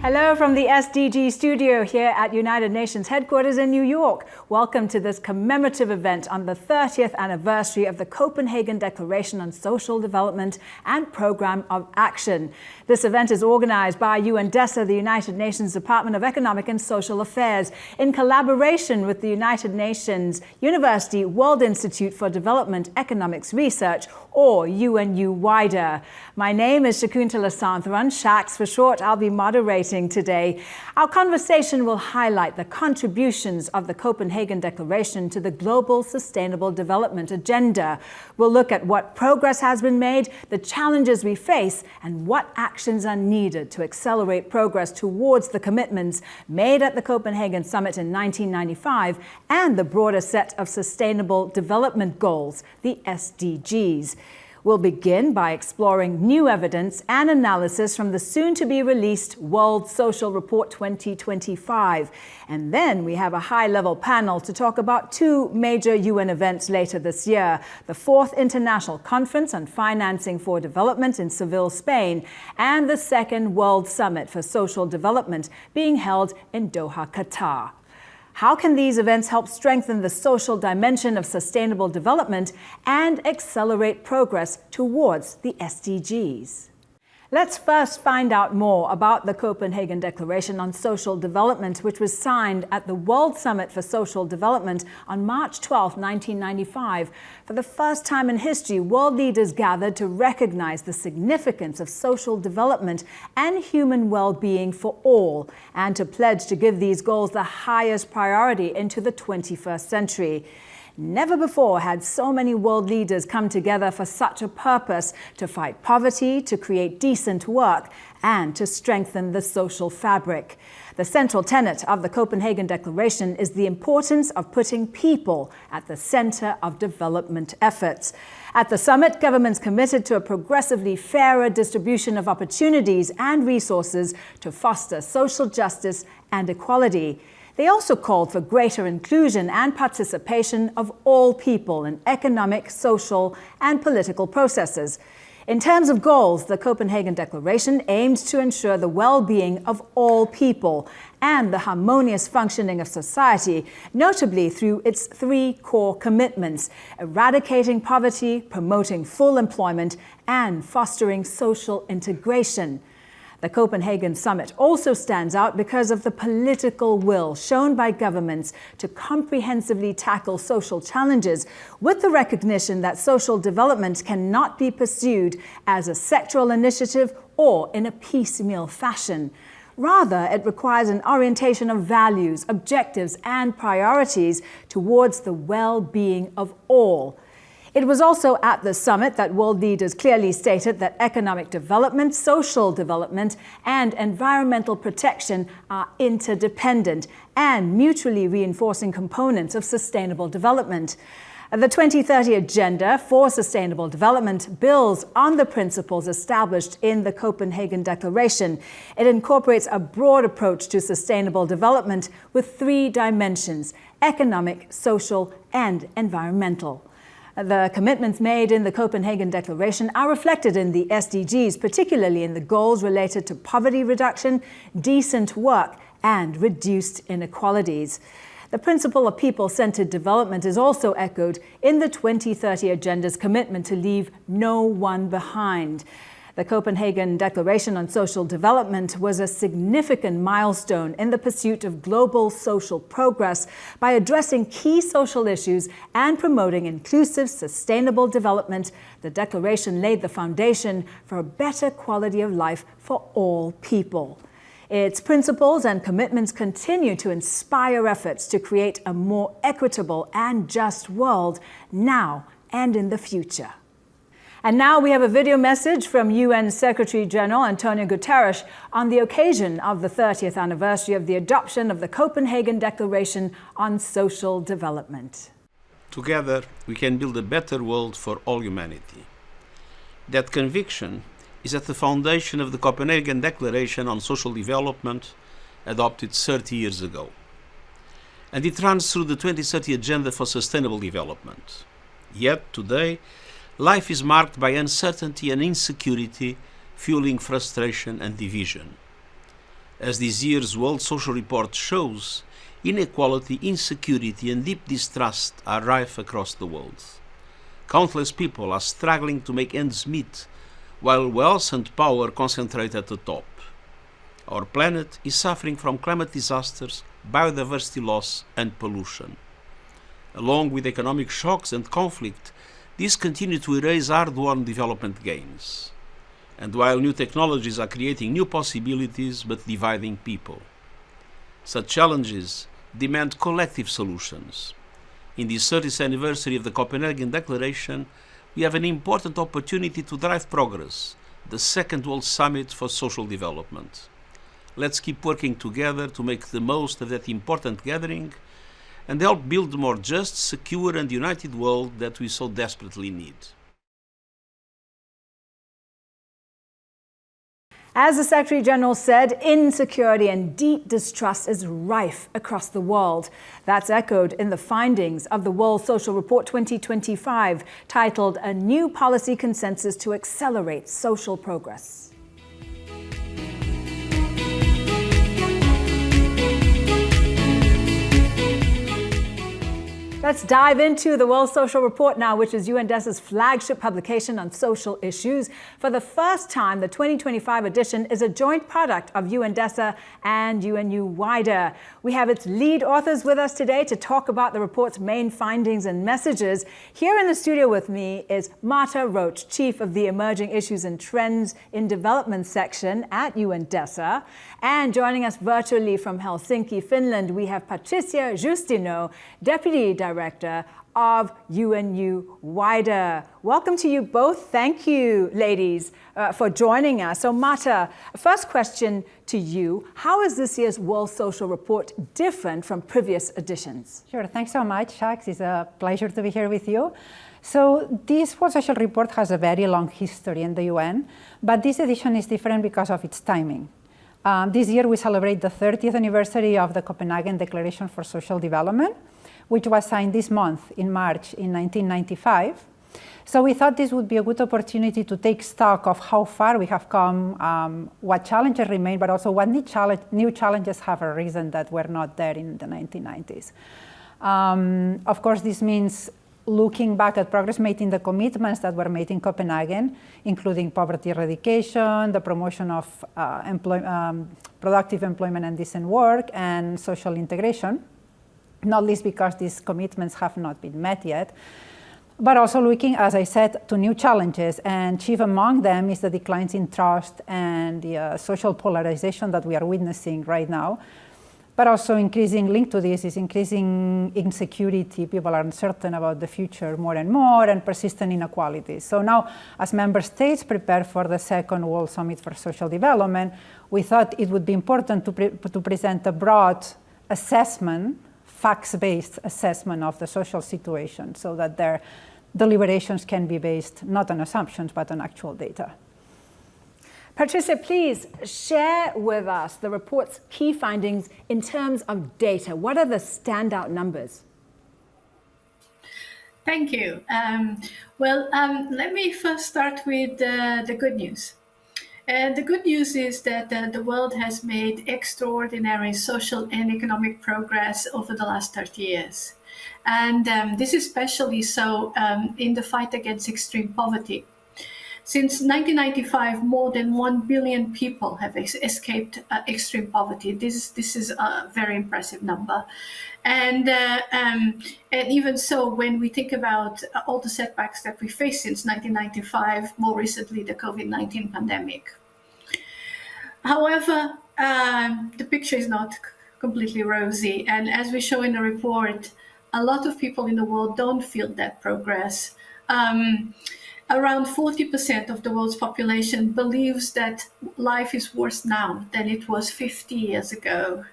Hello from the SDG studio here at United Nations headquarters in New York. Welcome to this commemorative event on the 30th anniversary of the Copenhagen Declaration on Social Development and Program of Action. This event is organized by DESA, the United Nations Department of Economic and Social Affairs, in collaboration with the United Nations University World Institute for Development Economics Research, or UNU-WIDER. My name is Shakuntala Santharan, Shaks for short. I'll be moderating today. Our conversation will highlight the contributions of the Copenhagen Declaration to the Global Sustainable Development Agenda. We'll look at what progress has been made, the challenges we face, and what actions are needed to accelerate progress towards the commitments made at the Copenhagen Summit in 1995 and the broader set of Sustainable Development Goals, the SDGs. We'll begin by exploring new evidence and analysis from the soon-to-be-released World Social Report 2025. And then we have a high-level panel to talk about two major UN events later this year: the 4th International Conference on Financing for Development in Seville, Spain, and the 2nd World Summit for Social Development being held in Doha, Qatar. How can these events help strengthen the social dimension of sustainable development and accelerate progress towards the SDGs? Let's first find out more about the Copenhagen Declaration on Social Development, which was signed at the World Summit for Social Development on March 12, 1995. For the first time in history, world leaders gathered to recognize the significance of social development and human well-being for all, and to pledge to give these goals the highest priority into the 21st century. Never before had so many world leaders come together for such a purpose: to fight poverty, to create decent work, and to strengthen the social fabric. The central tenet of the Copenhagen Declaration is the importance of putting people at the center of development efforts. At the summit, governments committed to a progressively fairer distribution of opportunities and resources to foster social justice and equality. They also called for greater inclusion and participation of all people in economic, social, and political processes. In terms of goals, the Copenhagen Declaration aims to ensure the well-being of all people and the harmonious functioning of society, notably through its 3 core commitments: eradicating poverty, promoting full employment, and fostering social integration. The Copenhagen Summit also stands out because of the political will shown by governments to comprehensively tackle social challenges, with the recognition that social development cannot be pursued as a sectoral initiative or in a piecemeal fashion. Rather, it requires an orientation of values, objectives, and priorities towards the well-being of all. It was also at the summit that world leaders clearly stated that economic development, social development, and environmental protection are interdependent and mutually reinforcing components of sustainable development. The 2030 Agenda for Sustainable Development builds on the principles established in the Copenhagen Declaration. It incorporates a broad approach to sustainable development with 3 dimensions: economic, social, and environmental. The commitments made in the Copenhagen Declaration are reflected in the SDGs, particularly in the goals related to poverty reduction, decent work, and reduced inequalities. The principle of people-centered development is also echoed in the 2030 Agenda's commitment to leave no one behind. The Copenhagen Declaration on Social Development was a significant milestone in the pursuit of global social progress by addressing key social issues and promoting inclusive, sustainable development. The declaration laid the foundation for a better quality of life for all people. Its principles and commitments continue to inspire efforts to create a more equitable and just world now and in the future. And now we have a video message from UN Secretary-General Antonio Guterres on the occasion of the 30th anniversary of the adoption of the Copenhagen Declaration on Social Development. Together, we can build a better world for all humanity. That conviction is at the foundation of the Copenhagen Declaration on Social Development, adopted 30 years ago. And it runs through the 2030 Agenda for Sustainable Development. Yet, today, life is marked by uncertainty and insecurity, fueling frustration and division. As this year's World Social Report shows, inequality, insecurity, and deep distrust are rife across the world. Countless people are struggling to make ends meet, while wealth and power concentrate at the top. Our planet is suffering from climate disasters, biodiversity loss, and pollution. Along with economic shocks and conflict, these continue to erase hard-won development gains. And while new technologies are creating new possibilities but dividing people. Such challenges demand collective solutions. In the 30th anniversary of the Copenhagen Declaration, we have an important opportunity to drive progress, the Second World Summit for Social Development. Let's keep working together to make the most of that important gathering and help build a more just, secure, and united world that we so desperately need. As the Secretary General said, insecurity and deep distrust is rife across the world. That's echoed in the findings of the World Social Report 2025, titled A New Policy Consensus to Accelerate Social Progress. Let's dive into the World Social Report now, which is UNDESA's flagship publication on social issues. For the first time, the 2025 edition is a joint product of UNDESA and UNU-WIDER. We have its lead authors with us today to talk about the report's main findings and messages. Here in the studio with me is Marta Roach, Chief of the Emerging Issues and Trends in Development section at UNDESA. And joining us virtually from Helsinki, Finland, we have Patricia Justino, Deputy Director of UNU-WIDER. Welcome to you both. Thank you, ladies, for joining us. So Marta, first question to you. How is this year's World Social Report different from previous editions? Sure, thanks so much, Shax. It's a pleasure to be here with you. So this World Social Report has a very long history in the UN, but this edition is different because of its timing. This year we celebrate the 30th anniversary of the Copenhagen Declaration for Social Development, which was signed this month in March in 1995. So we thought this would be a good opportunity to take stock of how far we have come, what challenges remain, but also what new challenges have arisen that were not there in the 1990s. Of course, this means looking back at progress made in the commitments that were made in Copenhagen, including poverty eradication, the promotion of productive employment and decent work, and social integration, not least because these commitments have not been met yet, but also looking, as I said, to new challenges, and chief among them is the declines in trust and the social polarization that we are witnessing right now. But also increasing linked to this is increasing insecurity. People are uncertain about the future more and more, and persistent inequalities. So now, as member states prepare for the second World Summit for Social Development, we thought it would be important to present a broad assessment, facts-based assessment of the social situation, so that their deliberations can be based not on assumptions, but on actual data. Patricia, please share with us the report's key findings in terms of data. What are the standout numbers? Thank you. Let me first start with the good news. The good news is that the world has made extraordinary social and economic progress over the last 30 years. And this is especially so in the fight against extreme poverty. Since 1995, more than 1 billion people have escaped extreme poverty. This is a very impressive number. And even so, when we think about all the setbacks that we faced since 1995, more recently the COVID-19 pandemic. However, the picture is not completely rosy. And as we show in the report, a lot of people in the world don't feel that progress. Around 40% of the world's population believes that life is worse now than it was 50 years ago.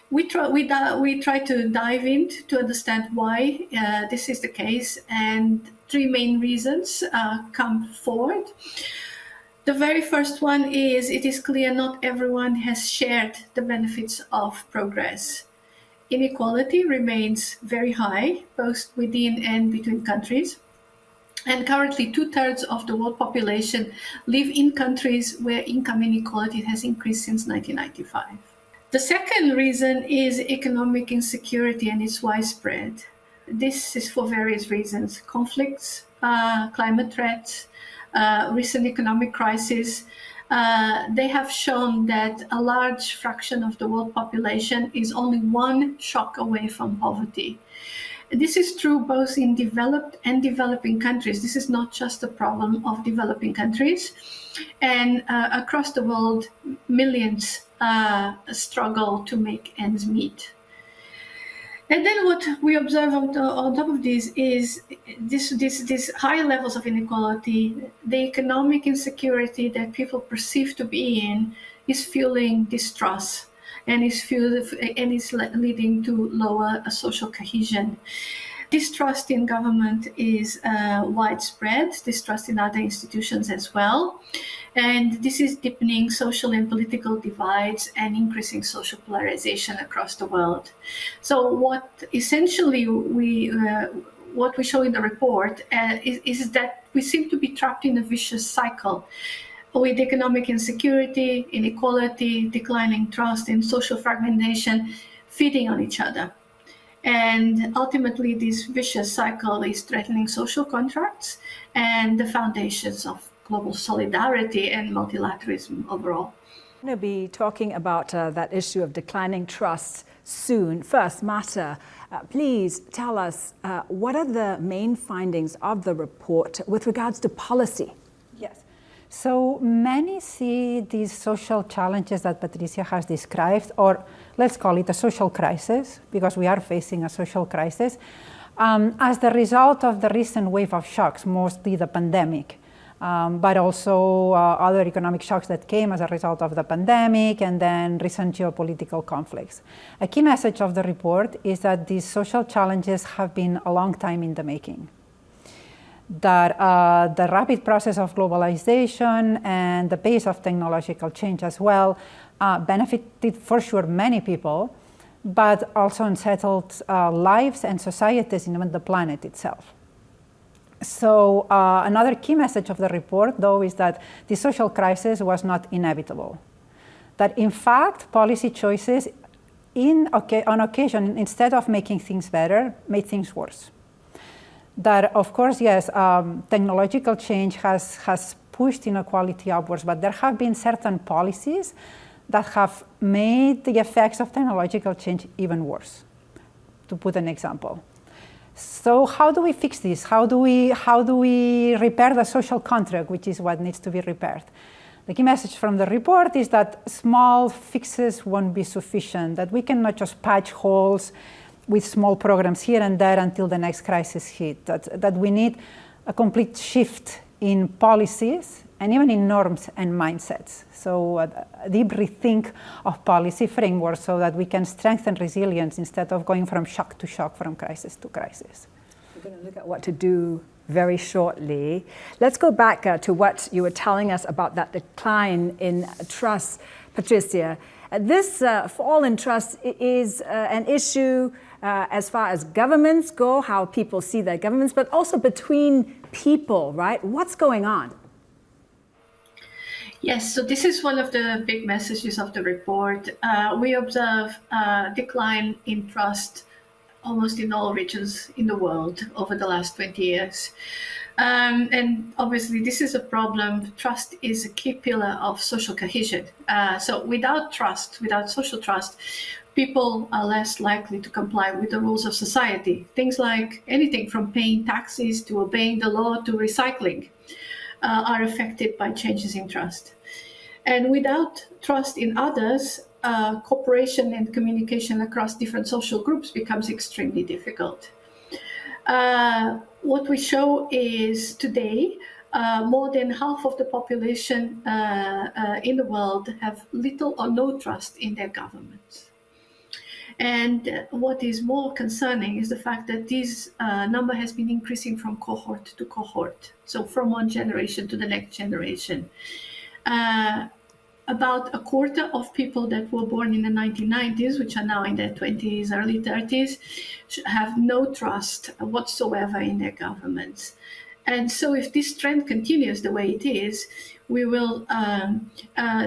We try to dive in to understand why this is the case, and three main reasons come forward. The very first one is it is clear not everyone has shared the benefits of progress. Inequality remains very high, both within and between countries. And currently, 2/3 of the world population live in countries where income inequality has increased since 1995. The second reason is economic insecurity, and it's widespread. This is for various reasons: conflicts, climate threats, recent economic crisis. They have shown that a large fraction of the world population is only one shock away from poverty. This is true both in developed and developing countries. This is not just a problem of developing countries. And across the world, millions struggle to make ends meet. And then what we observe on top of this is these high levels of inequality, the economic insecurity that people perceive to be in is fueling distrust and is leading to lower social cohesion. Distrust in government is widespread, distrust in other institutions as well. And this is deepening social and political divides and increasing social polarization across the world. So what essentially we show in the report is that we seem to be trapped in a vicious cycle with economic insecurity, inequality, declining trust, and social fragmentation feeding on each other. And ultimately, this vicious cycle is threatening social contracts and the foundations of global solidarity and multilateralism overall. We're going to be talking about that issue of declining trust soon. First, Marta, please tell us what are the main findings of the report with regards to policy? Yes. So many see these social challenges that Patricia has described, or let's call it a social crisis, because we are facing a social crisis, as the result of the recent wave of shocks, mostly the pandemic, but also other economic shocks that came as a result of the pandemic and then recent geopolitical conflicts. A key message of the report is that these social challenges have been a long time in the making. That the rapid process of globalization and the pace of technological change as well benefited for sure many people, but also unsettled lives and societies and even the planet itself. So another key message of the report, though, is that the social crisis was not inevitable. That in fact, policy choices on occasion, instead of making things better, made things worse. That, of course, yes, technological change has pushed inequality upwards, but there have been certain policies that have made the effects of technological change even worse, to put an example. So how do we fix this? How do we repair the social contract, which is what needs to be repaired? The key message from the report is that small fixes won't be sufficient, that we cannot just patch holes with small programs here and there until the next crisis hit, that we need a complete shift in policies and even in norms and mindsets. So a deep rethink of policy frameworks so that we can strengthen resilience instead of going from shock to shock, from crisis to crisis. We're going to look at what to do very shortly. Let's go back to what you were telling us about that decline in trust, Patricia. This fall in trust is an issue as far as governments go, how people see their governments, but also between people, right? What's going on? Yes, so this is one of the big messages of the report. We observe a decline in trust almost in all regions in the world over the last 20 years. And obviously, this is a problem. Trust is a key pillar of social cohesion. So without trust, without social trust, people are less likely to comply with the rules of society. Things like anything from paying taxes to obeying the law to recycling are affected by changes in trust. And without trust in others, cooperation and communication across different social groups becomes extremely difficult. What we show is today, more than half of the population in the world have little or no trust in their governments. And what is more concerning is the fact that this number has been increasing from cohort to cohort, so from one generation to the next generation. About a quarter of people that were born in the 1990s, which are now in their 20s, early 30s, have no trust whatsoever in their governments. And so if this trend continues the way it is, we will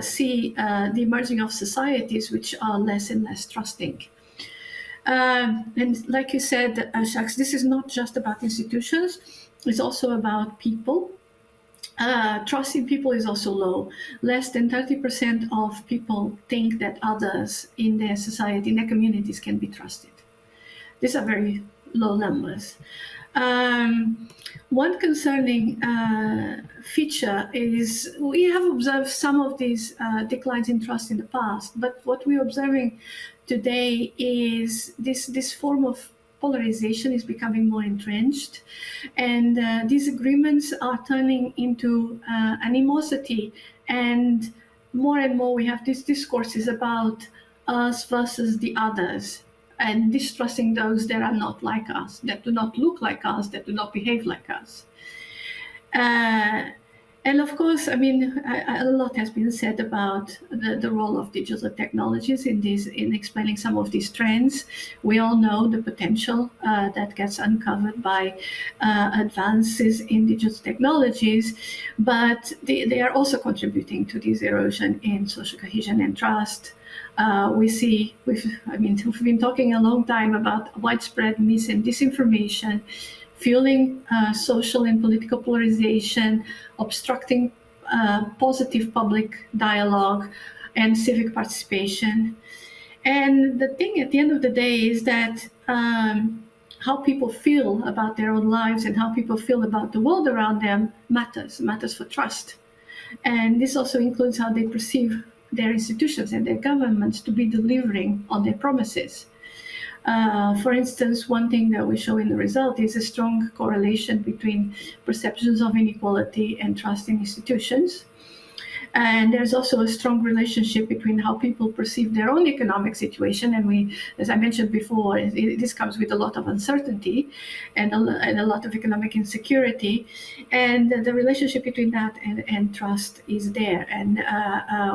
see the emerging of societies which are less and less trusting. And like you said, Jacques, this is not just about institutions, it's also about people. Trust in people is also low. Less than 30% of people think that others in their society, in their communities, can be trusted. These are very low numbers. One concerning feature is we have observed some of these declines in trust in the past, but what we're observing today is this form of polarization is becoming more entrenched, and these agreements are turning into animosity, and more we have these discourses about us versus the others, and distrusting those that are not like us, that do not look like us, that do not behave like us. And of course, I mean, a lot has been said about the role of digital technologies in explaining some of these trends. We all know the potential that gets uncovered by advances in digital technologies, but they are also contributing to this erosion in social cohesion and trust. We've been talking a long time about widespread mis and disinformation, fueling social and political polarization, obstructing positive public dialogue and civic participation. And the thing at the end of the day is that how people feel about their own lives and how people feel about the world around them matters for trust. And this also includes how they perceive their institutions and their governments to be delivering on their promises. For instance, one thing that we show in the result is a strong correlation between perceptions of inequality and trust in institutions. And there's also a strong relationship between how people perceive their own economic situation. And we, as I mentioned before, this comes with a lot of uncertainty and a lot of economic insecurity. And the relationship between that and trust is there. And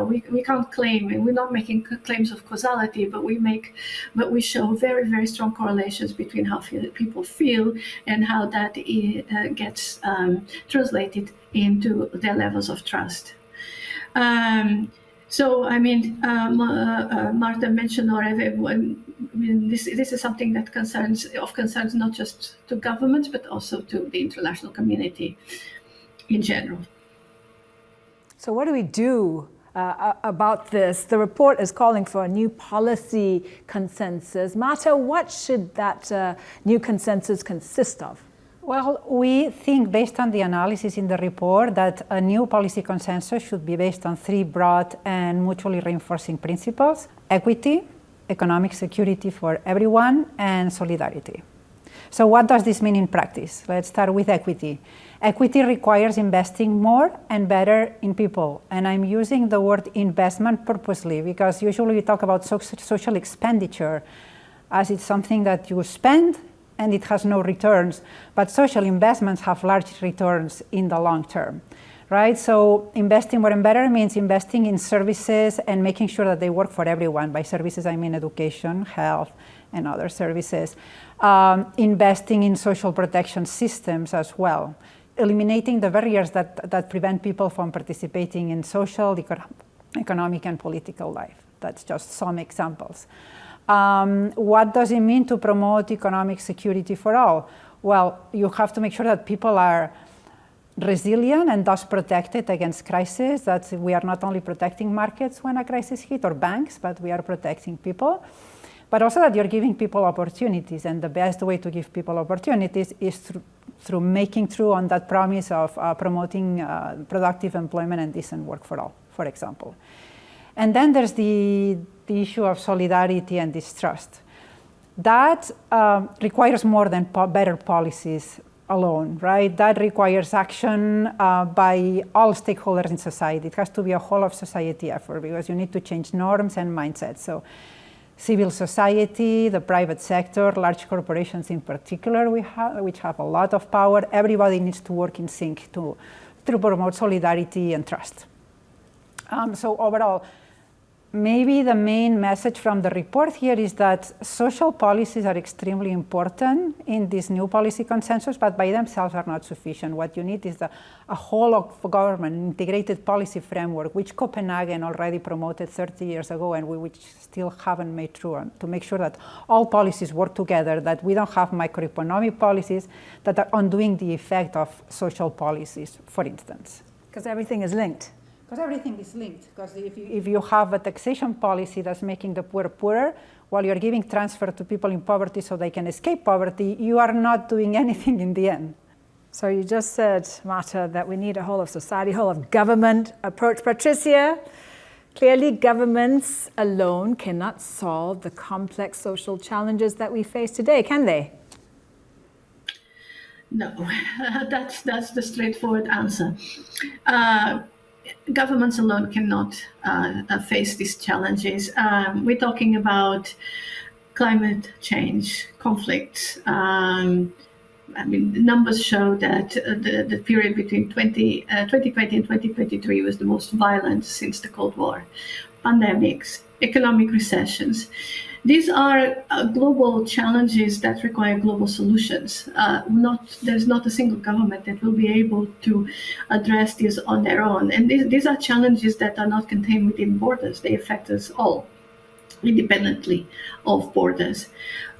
we can't claim, and we're not making claims of causality, but we show very, very strong correlations between how people feel and how that gets translated into their levels of trust. So, I mean, Marta mentioned already, this is something that concerns not just to governments, but also to the international community in general. So what do we do about this? The report is calling for a new policy consensus. Marta, what should that new consensus consist of? Well, we think, based on the analysis in the report, that a new policy consensus should be based on three broad and mutually reinforcing principles: equity, economic security for everyone, and solidarity. So what does this mean in practice? Let's start with equity. Equity requires investing more and better in people. And I'm using the word investment purposely, because usually we talk about social expenditure as it's something that you spend and it has no returns, but social investments have large returns in the long term, right? So investing more and better means investing in services and making sure that they work for everyone. By services, I mean education, health, and other services. Investing in social protection systems as well, eliminating the barriers that prevent people from participating in social, economic, and political life. That's just some examples. What does it mean to promote economic security for all? Well, you have to make sure that people are resilient and thus protected against crisis. That we are not only protecting markets when a crisis hits or banks, but we are protecting people. But also that you're giving people opportunities, and the best way to give people opportunities is through making true on that promise of promoting productive employment and decent work for all, for example. And then there's the issue of solidarity and distrust. That requires more than better policies alone, right? That requires action by all stakeholders in society. It has to be a whole of society effort, because you need to change norms and mindsets. So civil society, the private sector, large corporations in particular, which have a lot of power. Everybody needs to work in sync to promote solidarity and trust. So overall, maybe the main message from the report here is that social policies are extremely important in this new policy consensus, but by themselves are not sufficient. What you need is a whole of government integrated policy framework, which Copenhagen already promoted 30 years ago and which still haven't made true, to make sure that all policies work together, that we don't have microeconomic policies that are undoing the effect of social policies, for instance. Because everything is linked. Because everything is linked. Because if you have a taxation policy that's making the poor poorer, while you're giving transfer to people in poverty so they can escape poverty, you are not doing anything in the end. So you just said, Marta, that we need a whole of society, whole of government approach. Patricia, clearly governments alone cannot solve the complex social challenges that we face today, can they? No, that's the straightforward answer. Governments alone cannot face these challenges. We're talking about climate change, conflicts. I mean, the numbers show that the period between 2020 and 2023 was the most violent since the Cold War. Pandemics, economic recessions. These are global challenges that require global solutions. There's not a single government that will be able to address these on their own. And these are challenges that are not contained within borders. They affect us all, independently of borders.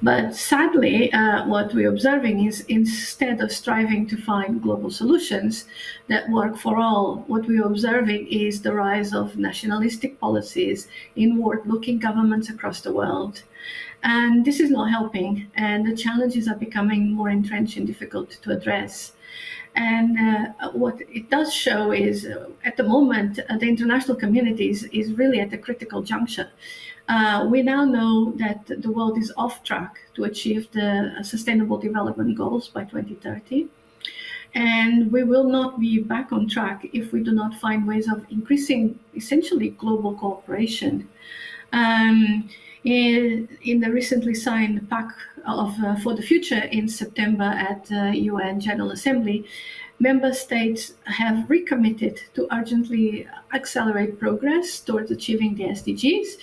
But sadly, what we're observing is instead of striving to find global solutions that work for all, what we're observing is the rise of nationalistic policies, inward-looking governments across the world. And this is not helping, and the challenges are becoming more entrenched and difficult to address. And what it does show is, at the moment, the international community is really at a critical juncture. We now know that the world is off track to achieve the Sustainable Development Goals by 2030. And we will not be back on track if we do not find ways of increasing, essentially, global cooperation. In the recently signed Pact for the Future in September at the UN General Assembly, member states have recommitted to urgently accelerate progress towards achieving the SDGs.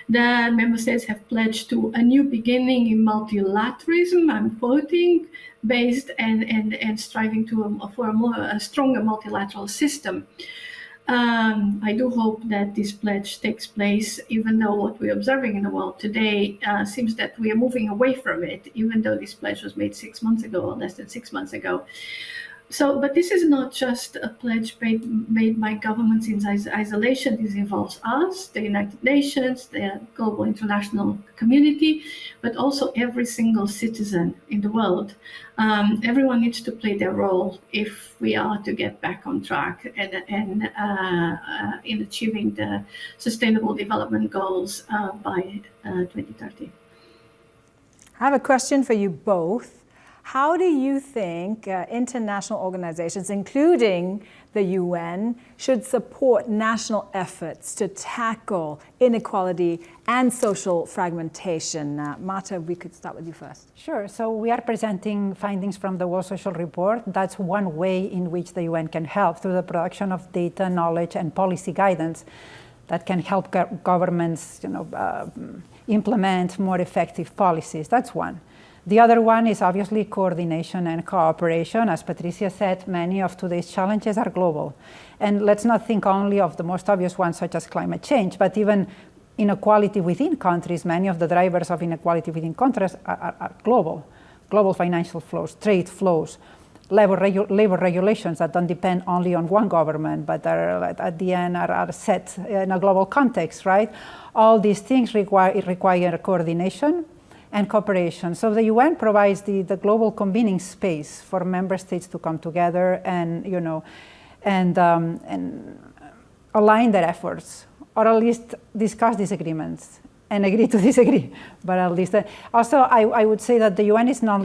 The member states have pledged to a new beginning in multilateralism, I'm quoting, based and striving for a stronger multilateral system. I do hope that this pledge takes place, even though what we're observing in the world today seems that we are moving away from it, even though this pledge was made 6 months ago, or less than 6 months ago. But this is not just a pledge made by governments in isolation. This involves us, the United Nations, the global international community, but also every single citizen in the world. Everyone needs to play their role if we are to get back on track and in achieving the Sustainable Development Goals by 2030. I have a question for you both. How do you think international organizations, including the UN, should support national efforts to tackle inequality and social fragmentation? Marta, we could start with you first. Sure. So we are presenting findings from the World Social Report. That's one way in which the UN can help through the production of data, knowledge, and policy guidance that can help governments, implement more effective policies. That's one. The other one is obviously coordination and cooperation. As Patricia said, many of today's challenges are global. And let's not think only of the most obvious ones, such as climate change, but even inequality within countries. Many of the drivers of inequality within countries are global. Global financial flows, trade flows, labor regulations that don't depend only on one government, but are at the end are set in a global context, right? All these things require coordination and cooperation. So the UN provides the global convening space for member states to come together and align their efforts, or at least discuss disagreements and agree to disagree. But at least also, I would say that the UN is not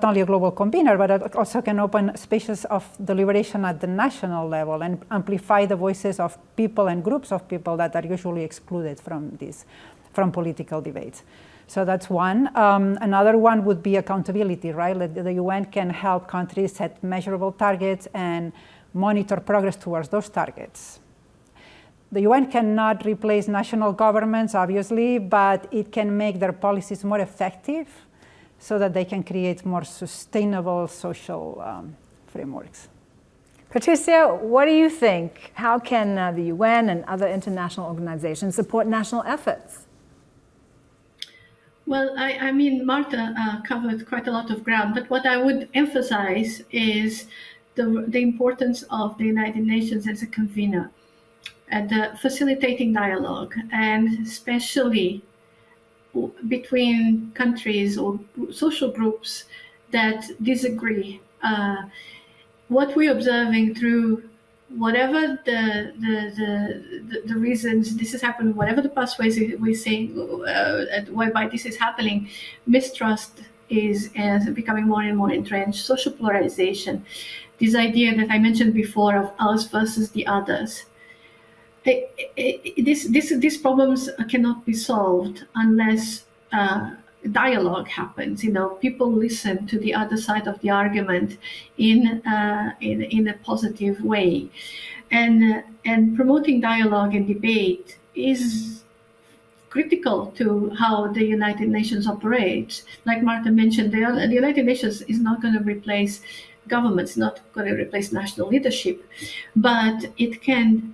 only a global convener, but it also can open spaces of deliberation at the national level and amplify the voices of people and groups of people that are usually excluded from political debates. So that's one. Another one would be accountability, right? The UN can help countries set measurable targets and monitor progress towards those targets. The UN cannot replace national governments, obviously, but it can make their policies more effective so that they can create more sustainable social frameworks. Patricia, what do you think? How can the UN and other international organizations support national efforts? Well, I mean, Marta covered quite a lot of ground, but what I would emphasize is the importance of the United Nations as a convener and facilitating dialogue, and especially between countries or social groups that disagree. What we're observing through whatever the reasons this has happened, whatever the pathways we're seeing whereby this is happening, mistrust is becoming more and more entrenched, social polarization, this idea that I mentioned before of us versus the others. These problems cannot be solved unless dialogue happens. You know, people listen to the other side of the argument in a positive way, and promoting dialogue and debate is critical to how the United Nations operates. Like Marta mentioned, the United Nations is not going to replace governments, not going to replace national leadership, but it can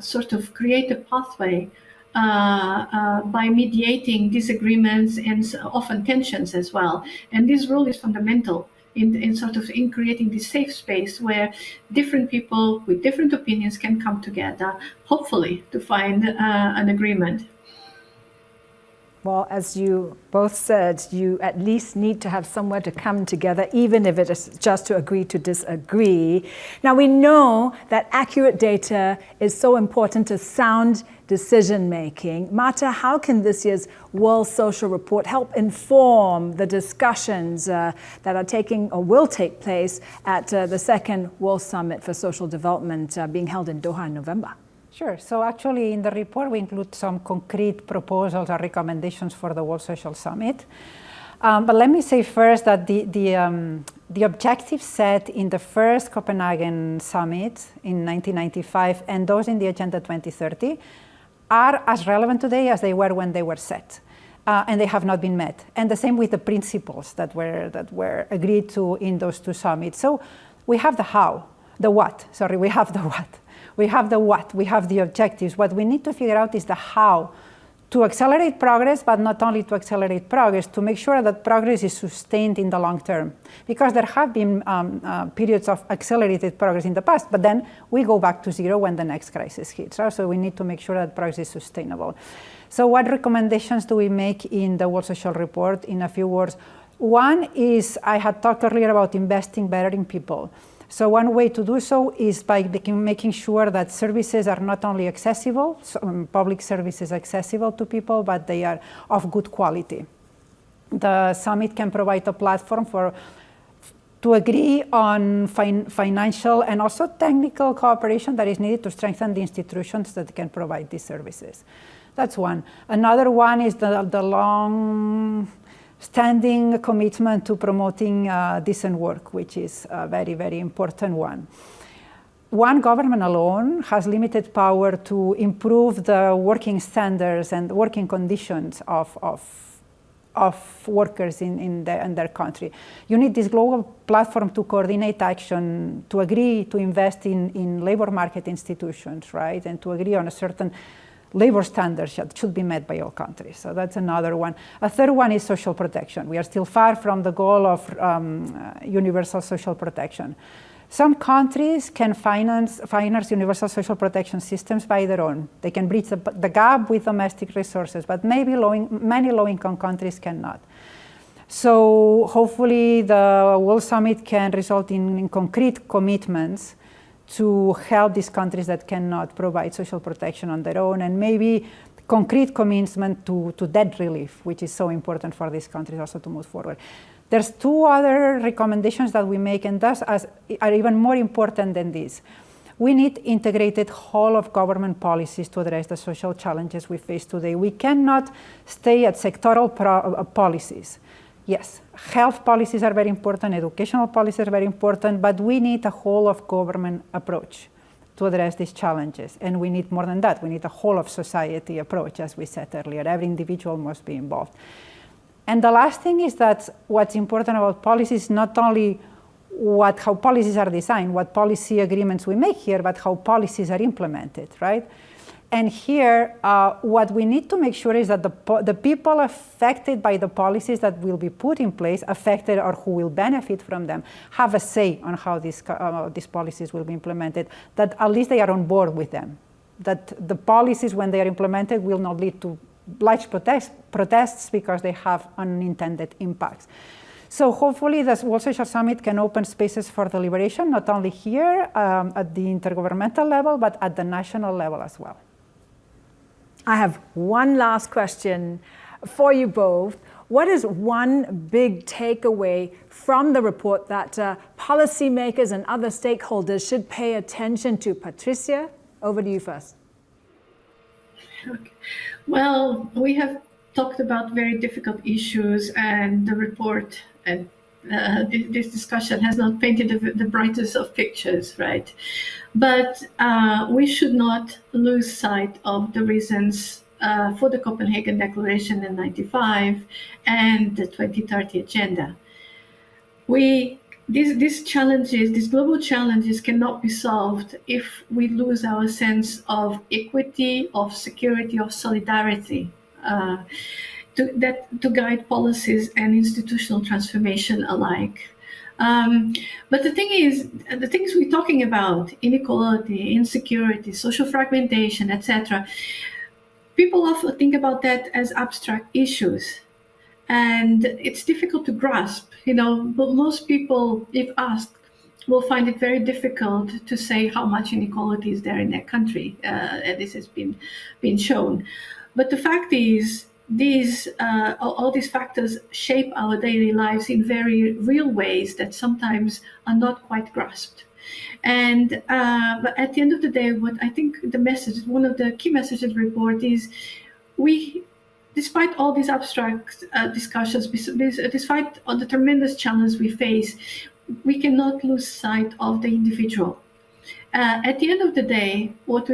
sort of create a pathway by mediating disagreements and often tensions as well. And this role is fundamental in creating this safe space where different people with different opinions can come together, hopefully to find an agreement. Well, as you both said, you at least need to have somewhere to come together, even if it is just to agree to disagree. Now, we know that accurate data is so important to sound decision-making. Marta, how can this year's World Social Report help inform the discussions that are taking or will take place at the second World Summit for Social Development being held in Doha in November? Sure. So actually in the report we include some concrete proposals or recommendations for the World Social Summit. But let me say first that the objectives set in the first Copenhagen Summit in 1995 and those in the Agenda 2030 are as relevant today as they were when they were set. And they have not been met. And the same with the principles that were agreed to in those two summits. So we have the how, the what, sorry, we have the what. We have the what, we have the objectives. What we need to figure out is the how to accelerate progress, but not only to accelerate progress, to make sure that progress is sustained in the long term. Because there have been periods of accelerated progress in the past, but then we go back to zero when the next crisis hits. So we need to make sure that progress is sustainable. So what recommendations do we make in the World Social Report? In a few words, one is, I had talked earlier about investing better in people. So one way to do so is by making sure that services are not only accessible, public services accessible to people, but they are of good quality. The summit can provide a platform to agree on financial and also technical cooperation that is needed to strengthen the institutions that can provide these services. That's one. Another one is the long-standing commitment to promoting decent work, which is a very, very important one. One government alone has limited power to improve the working standards and working conditions of workers in their country. You need this global platform to coordinate action, to agree to invest in labor market institutions, right? And to agree on a certain labor standards that should be met by all countries. So that's another one. A third one is social protection. We are still far from the goal of universal social protection. Some countries can finance universal social protection systems by their own. They can bridge the gap with domestic resources, but maybe many low-income countries cannot. So hopefully the World Summit can result in concrete commitments to help these countries that cannot provide social protection on their own, and maybe concrete commitment to debt relief, which is so important for these countries also to move forward. There's two other recommendations that we make, and thus are even more important than this. We need integrated whole of government policies to address the social challenges we face today. We cannot stay at sectoral policies. Yes, health policies are very important, educational policies are very important, but we need a whole of government approach to address these challenges. And we need more than that. We need a whole of society approach, as we said earlier. Every individual must be involved. And the last thing is that what's important about policy is not only how policies are designed, what policy agreements we make here, but how policies are implemented, right? And here, what we need to make sure is that the people affected by the policies that will be put in place, affected or who will benefit from them, have a say on how these policies will be implemented, that at least they are on board with them. That the policies, when they are implemented, will not lead to large protests because they have unintended impacts. So hopefully the World Social Summit can open spaces for deliberation, not only here at the intergovernmental level, but at the national level as well. I have one last question for you both. What is one big takeaway from the report that policymakers and other stakeholders should pay attention to? Patricia, over to you first. Okay. Well, we have talked about very difficult issues, and the report and this discussion has not painted the brightest of pictures, right? But we should not lose sight of the reasons for the Copenhagen Declaration in '95 and the 2030 Agenda. These challenges, these global challenges, cannot be solved if we lose our sense of equity, of security, of solidarity. To guide policies and institutional transformation alike. But the things we're talking about, inequality, insecurity, social fragmentation, etc., people often think about that as abstract issues. And it's difficult to grasp, but most people, if asked, will find it very difficult to say how much inequality is there in their country. And this has been shown. But the fact is, all these factors shape our daily lives in very real ways that sometimes are not quite grasped. And but at the end of the day, what I think one of the key messages of the report is, despite all these abstract discussions, despite all the tremendous challenges we face, we cannot lose sight of the individual. At the end of the day, what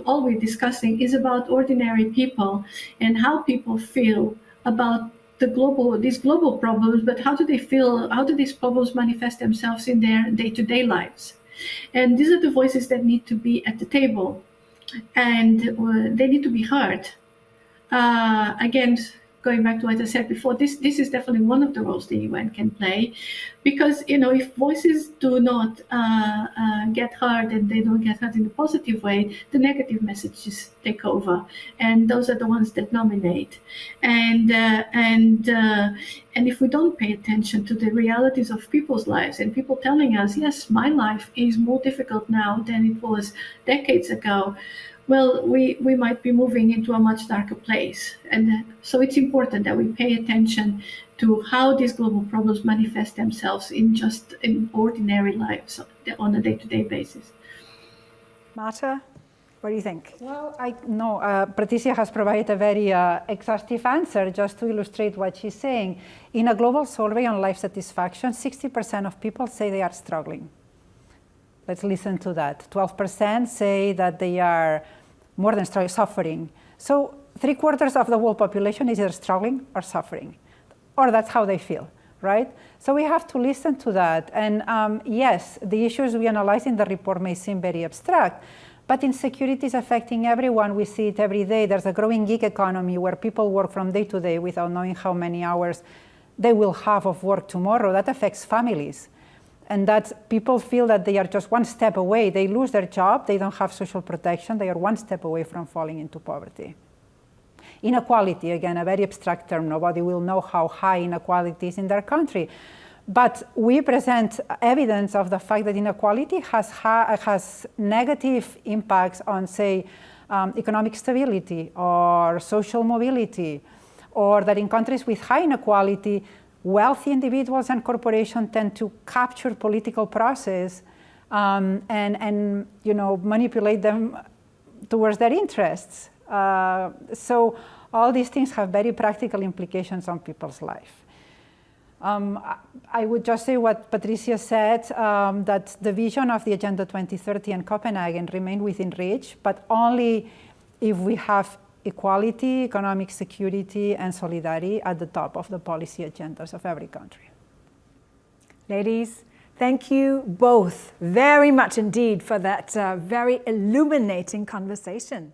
all we're discussing is about ordinary people and how people feel about these global problems, but how do they feel, how do these problems manifest themselves in their day-to-day lives? And these are the voices that need to be at the table, and they need to be heard. Again, going back to what I said before, this is definitely one of the roles the UN can play, because if voices do not get heard, and they don't get heard in a positive way, the negative messages take over, and those are the ones that dominate. And if we don't pay attention to the realities of people's lives, and people telling us, yes, my life is more difficult now than it was decades ago, well, we might be moving into a much darker place. And so it's important that we pay attention to how these global problems manifest themselves in ordinary lives on a day-to-day basis. Marta, what do you think? Well, I know Patricia has provided a very exhaustive answer. Just to illustrate what she's saying. In a global survey on life satisfaction, 60% of people say they are struggling. Let's listen to that. 12% say that they are more than suffering. So 3/4 of the world population is either struggling or suffering, or that's how they feel, right? So we have to listen to that. And yes, the issues we analyze in the report may seem very abstract, but insecurity is affecting everyone. We see it every day. There's a growing gig economy where people work from day to day without knowing how many hours they will have of work tomorrow. That affects families. And that people feel that they are just one step away. They lose their job, they don't have social protection, they are one step away from falling into poverty. Inequality, again, a very abstract term. Nobody will know how high inequality is in their country. But we present evidence of the fact that inequality has negative impacts on, say, economic stability or social mobility, or that in countries with high inequality, wealthy individuals and corporations tend to capture political process and manipulate them towards their interests. So all these things have very practical implications on people's life. I would just say what Patricia said, that the vision of the Agenda 2030 and Copenhagen remain within reach, but only if we have equality, economic security, and solidarity at the top of the policy agendas of every country. Ladies, thank you both very much indeed for that very illuminating conversation.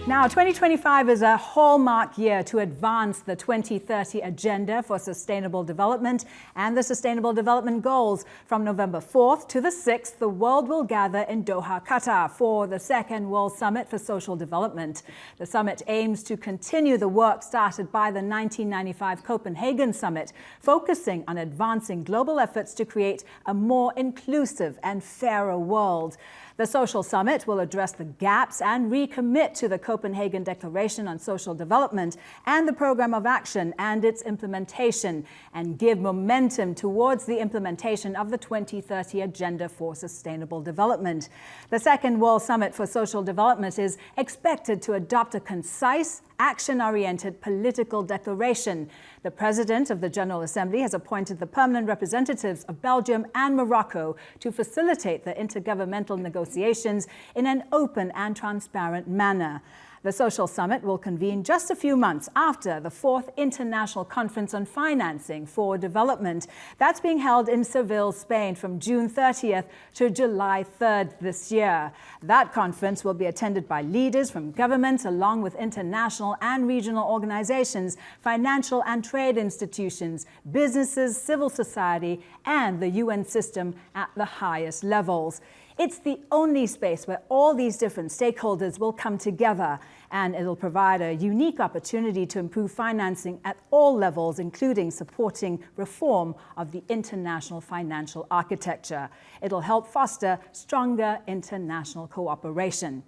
Now, 2025 is a hallmark year to advance the 2030 Agenda for Sustainable Development and the Sustainable Development Goals. From November 4th to the 6th, the world will gather in Doha, Qatar for the Second World Summit for Social Development. The summit aims to continue the work started by the 1995 Copenhagen Summit, focusing on advancing global efforts to create a more inclusive and fairer world. The Social Summit will address the gaps and recommit to the Copenhagen Declaration on Social Development and the Program of Action and its implementation, and give momentum towards the implementation of the 2030 Agenda for Sustainable Development. The Second World Summit for Social Development is expected to adopt a concise, action-oriented political declaration. The President of the General Assembly has appointed the permanent representatives of Belgium and Morocco to facilitate the intergovernmental negotiations in an open and transparent manner. The Social Summit will convene just a few months after the 4th International Conference on Financing for Development. That's being held in Seville, Spain from June 30th to July 3rd this year. That conference will be attended by leaders from governments along with international and regional organizations, financial and trade institutions, businesses, civil society, and the UN system at the highest levels. It's the only space where all these different stakeholders will come together, and it'll provide a unique opportunity to improve financing at all levels, including supporting reform of the international financial architecture. It'll help foster stronger international cooperation.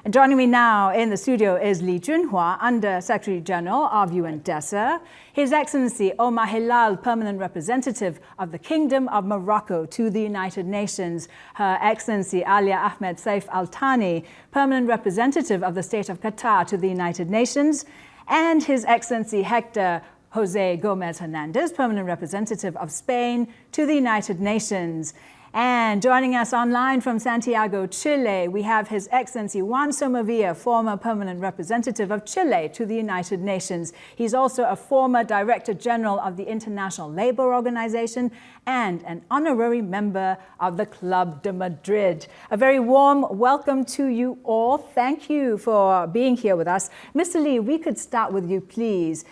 And joining me now in the studio is Li Junhua, Under Secretary General of UN-DESA, His Excellency Omar Hilal, Permanent Representative of the Kingdom of Morocco to the United Nations, Her Excellency Alia Ahmed Saif Al Thani, Permanent Representative of the State of Qatar to the United Nations, and His Excellency Hector Jose Gomez Hernandez, Permanent Representative of Spain to the United Nations. And joining us online from Santiago, Chile, we have His Excellency Juan Somavia, former permanent representative of Chile to the United Nations. He's also a former Director General of the International Labour Organization and an honorary member of the Club de Madrid. A very warm welcome to you all. Thank you for being here with us. Mr. Lee, we could start with you, please.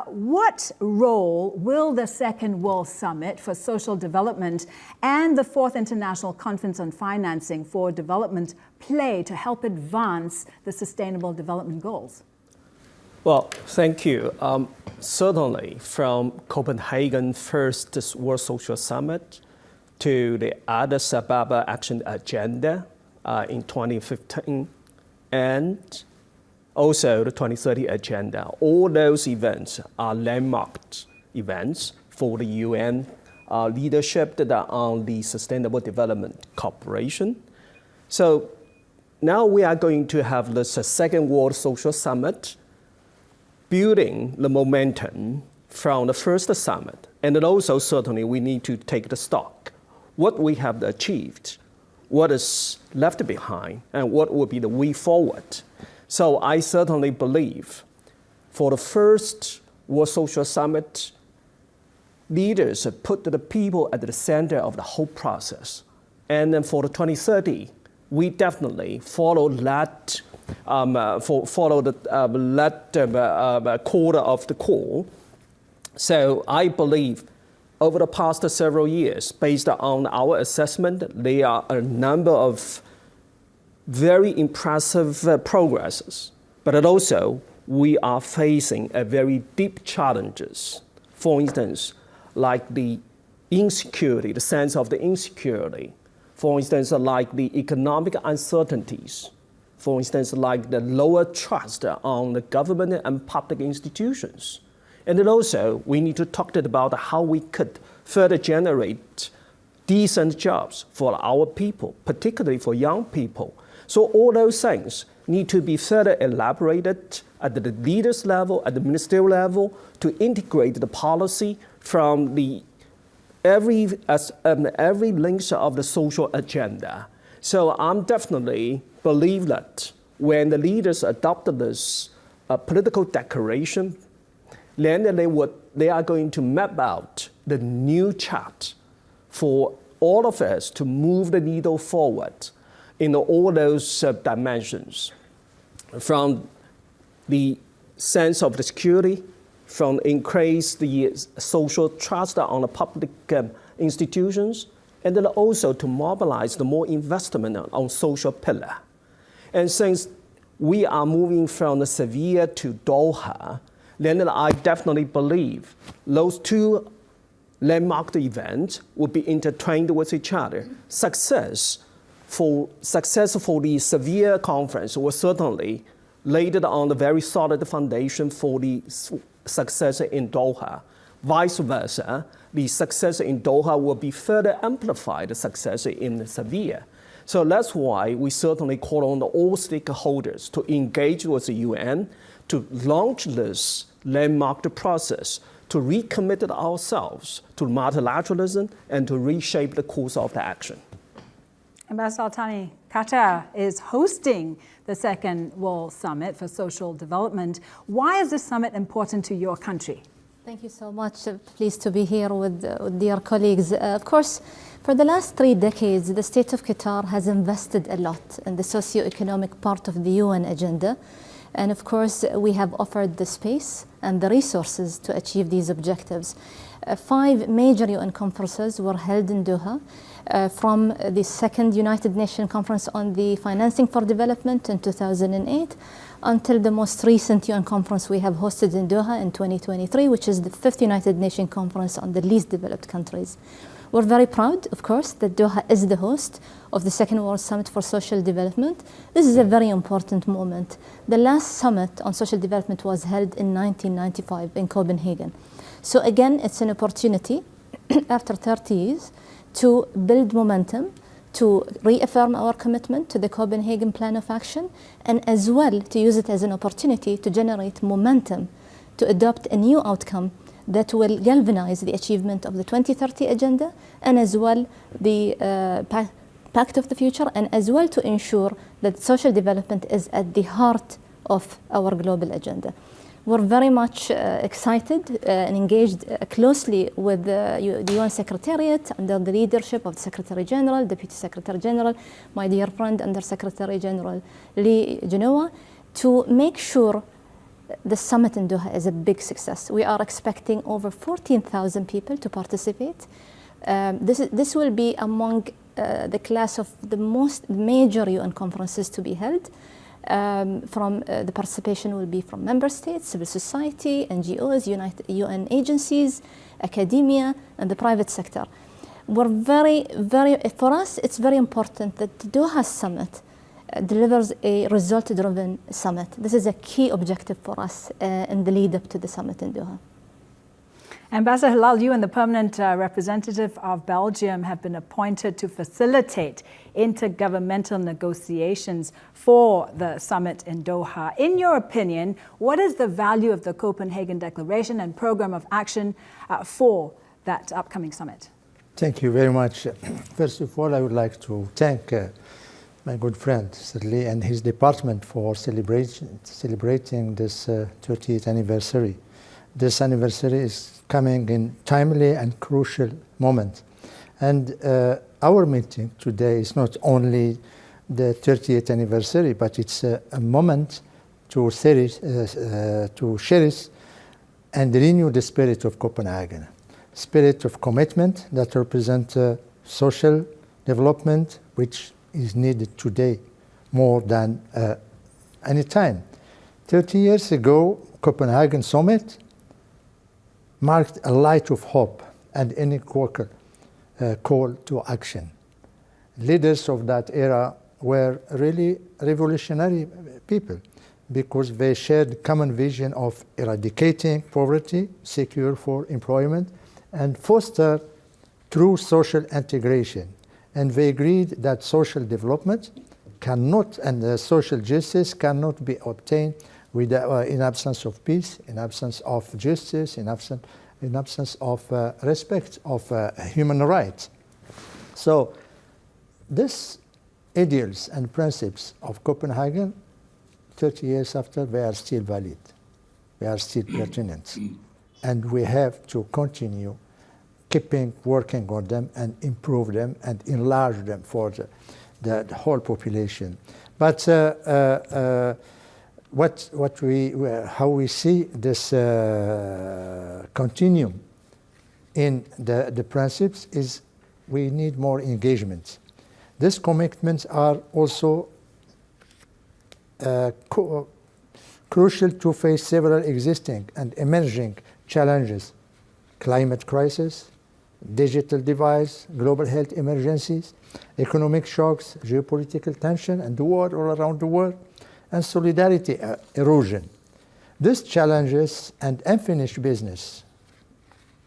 What role will the Second World Summit for Social Development and the 4th International Conference on Financing for Development play to help advance the Sustainable Development Goals? Well, thank you. Certainly, from Copenhagen First World Social Summit to the Addis Ababa Action Agenda in 2015, and also the 2030 Agenda, all those events are landmarked events for the UN leadership on the Sustainable Development Cooperation. So now we are going to have the Second World Social Summit, building the momentum from the first summit. And then also certainly we need to take the stock, what we have achieved, what is left behind, and what will be the way forward. So I certainly believe for the first World Social Summit, leaders put the people at the center of the whole process. And then for the 2030, we definitely follow that, quarter of the core. So I believe over the past several years, based on our assessment, there are a number of very impressive progresses, but also we are facing a very deep challenges. For instance, like the insecurity, the sense of the insecurity. For instance, like the economic uncertainties. For instance, like the lower trust on the government and public institutions. And then also, we need to talk about how we could further generate decent jobs for our people, particularly for young people. So all those things need to be further elaborated at the leaders level, at the ministerial level, to integrate the policy from every link of the social agenda. So I'm definitely believe that when the leaders adopted this political declaration, then they are going to map out the new chart for all of us to move the needle forward in all those dimensions, from the sense of the security, from increase the social trust on the public institutions, and then also to mobilize the more investment on social pillar. And since we are moving from the Seville to Doha, then I definitely believe those two landmark events will be intertwined with each other. Success for the Seville conference was certainly laid on the very solid foundation for the success in Doha. Vice versa, the success in Doha will be further amplified the success in Seville. So that's why we certainly call on all stakeholders to engage with the UN to launch this landmark process, to recommit ourselves to multilateralism and to reshape the course of the action. Ambassador Al-Thani, Qatar is hosting the second World Summit for Social Development. Why is this summit important to your country? Thank you so much. Pleased to be here with dear colleagues. Of course, for the last 3 decades, the state of Qatar has invested a lot in the socio-economic part of the UN agenda. And of course, we have offered the space and the resources to achieve these objectives. 5 major UN conferences were held in Doha, from the second United Nations Conference on the Financing for Development in 2008 until the most recent UN conference we have hosted in Doha in 2023, which is the 5th United Nations Conference on the least developed countries. We're very proud, of course, that Doha is the host of the Second World Summit for Social Development. This is a very important moment. The last summit on social development was held in 1995 in Copenhagen. So again, it's an opportunity after 30 years to build momentum, to reaffirm our commitment to the Copenhagen Plan of Action, and as well to use it as an opportunity to generate momentum, to adopt a new outcome that will galvanize the achievement of the 2030 agenda, and as well the Pact of the Future, and as well to ensure that social development is at the heart of our global agenda. We're very much excited and engaged closely with the UN Secretariat under the leadership of the Secretary General, Deputy Secretary General, my dear friend Under Secretary General Lee Genoa, to make sure the summit in Doha is a big success. We are expecting over 14,000 people to participate. This will be among the class of the most major UN conferences to be held. The participation will be from member states, civil society, NGOs, UN agencies, academia, and the private sector. For us, it's very important that the Doha summit delivers a result-driven summit. This is a key objective for us in the lead-up to the summit in Doha. Ambassador Hilal, you and the permanent representative of Belgium have been appointed to facilitate intergovernmental negotiations for the summit in Doha. In your opinion, what is the value of the Copenhagen Declaration and program of action for that upcoming summit? Thank you very much. First of all, I would like to thank my good friend, Lee, and his department for celebrating this 30th anniversary. This anniversary is coming in timely and crucial moment. And our meeting today is not only the 30th anniversary, but it's a moment to cherish and renew the spirit of Copenhagen. Spirit of commitment that represents social development, which is needed today more than any time. 30 years ago, Copenhagen Summit marked a light of hope and unequivocal call to action. Leaders of that era were really revolutionary people because they shared common vision of eradicating poverty, secure for employment, and foster true social integration. And they agreed that social development cannot, and social justice cannot be obtained with, in absence of peace, in absence of justice, in absence of respect of human rights. So these ideals and principles of Copenhagen, 30 years after, they are still valid. They are still pertinent. And we have to continue keeping working on them and improve them and enlarge them for the whole population. But how we see this continuum in the principles is we need more engagement. These commitments are also crucial to face several existing and emerging challenges: climate crisis, digital divides, global health emergencies, economic shocks, geopolitical tension and the war all around the world, and solidarity erosion. These challenges and unfinished business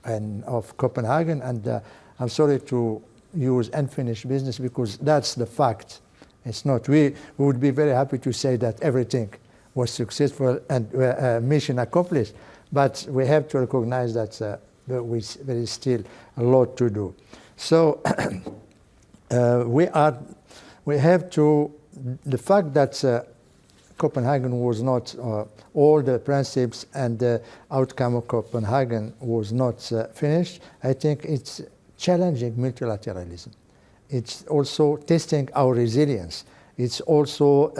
of Copenhagen, and I'm sorry to use unfinished business because that's the fact. It's not. We would be very happy to say that everything was successful and mission accomplished, but we have to recognize that there is still a lot to do. So we have to, the fact that Copenhagen was not, all the principles and the outcome of Copenhagen was not finished, I think it's challenging multilateralism. It's also testing our resilience. It's also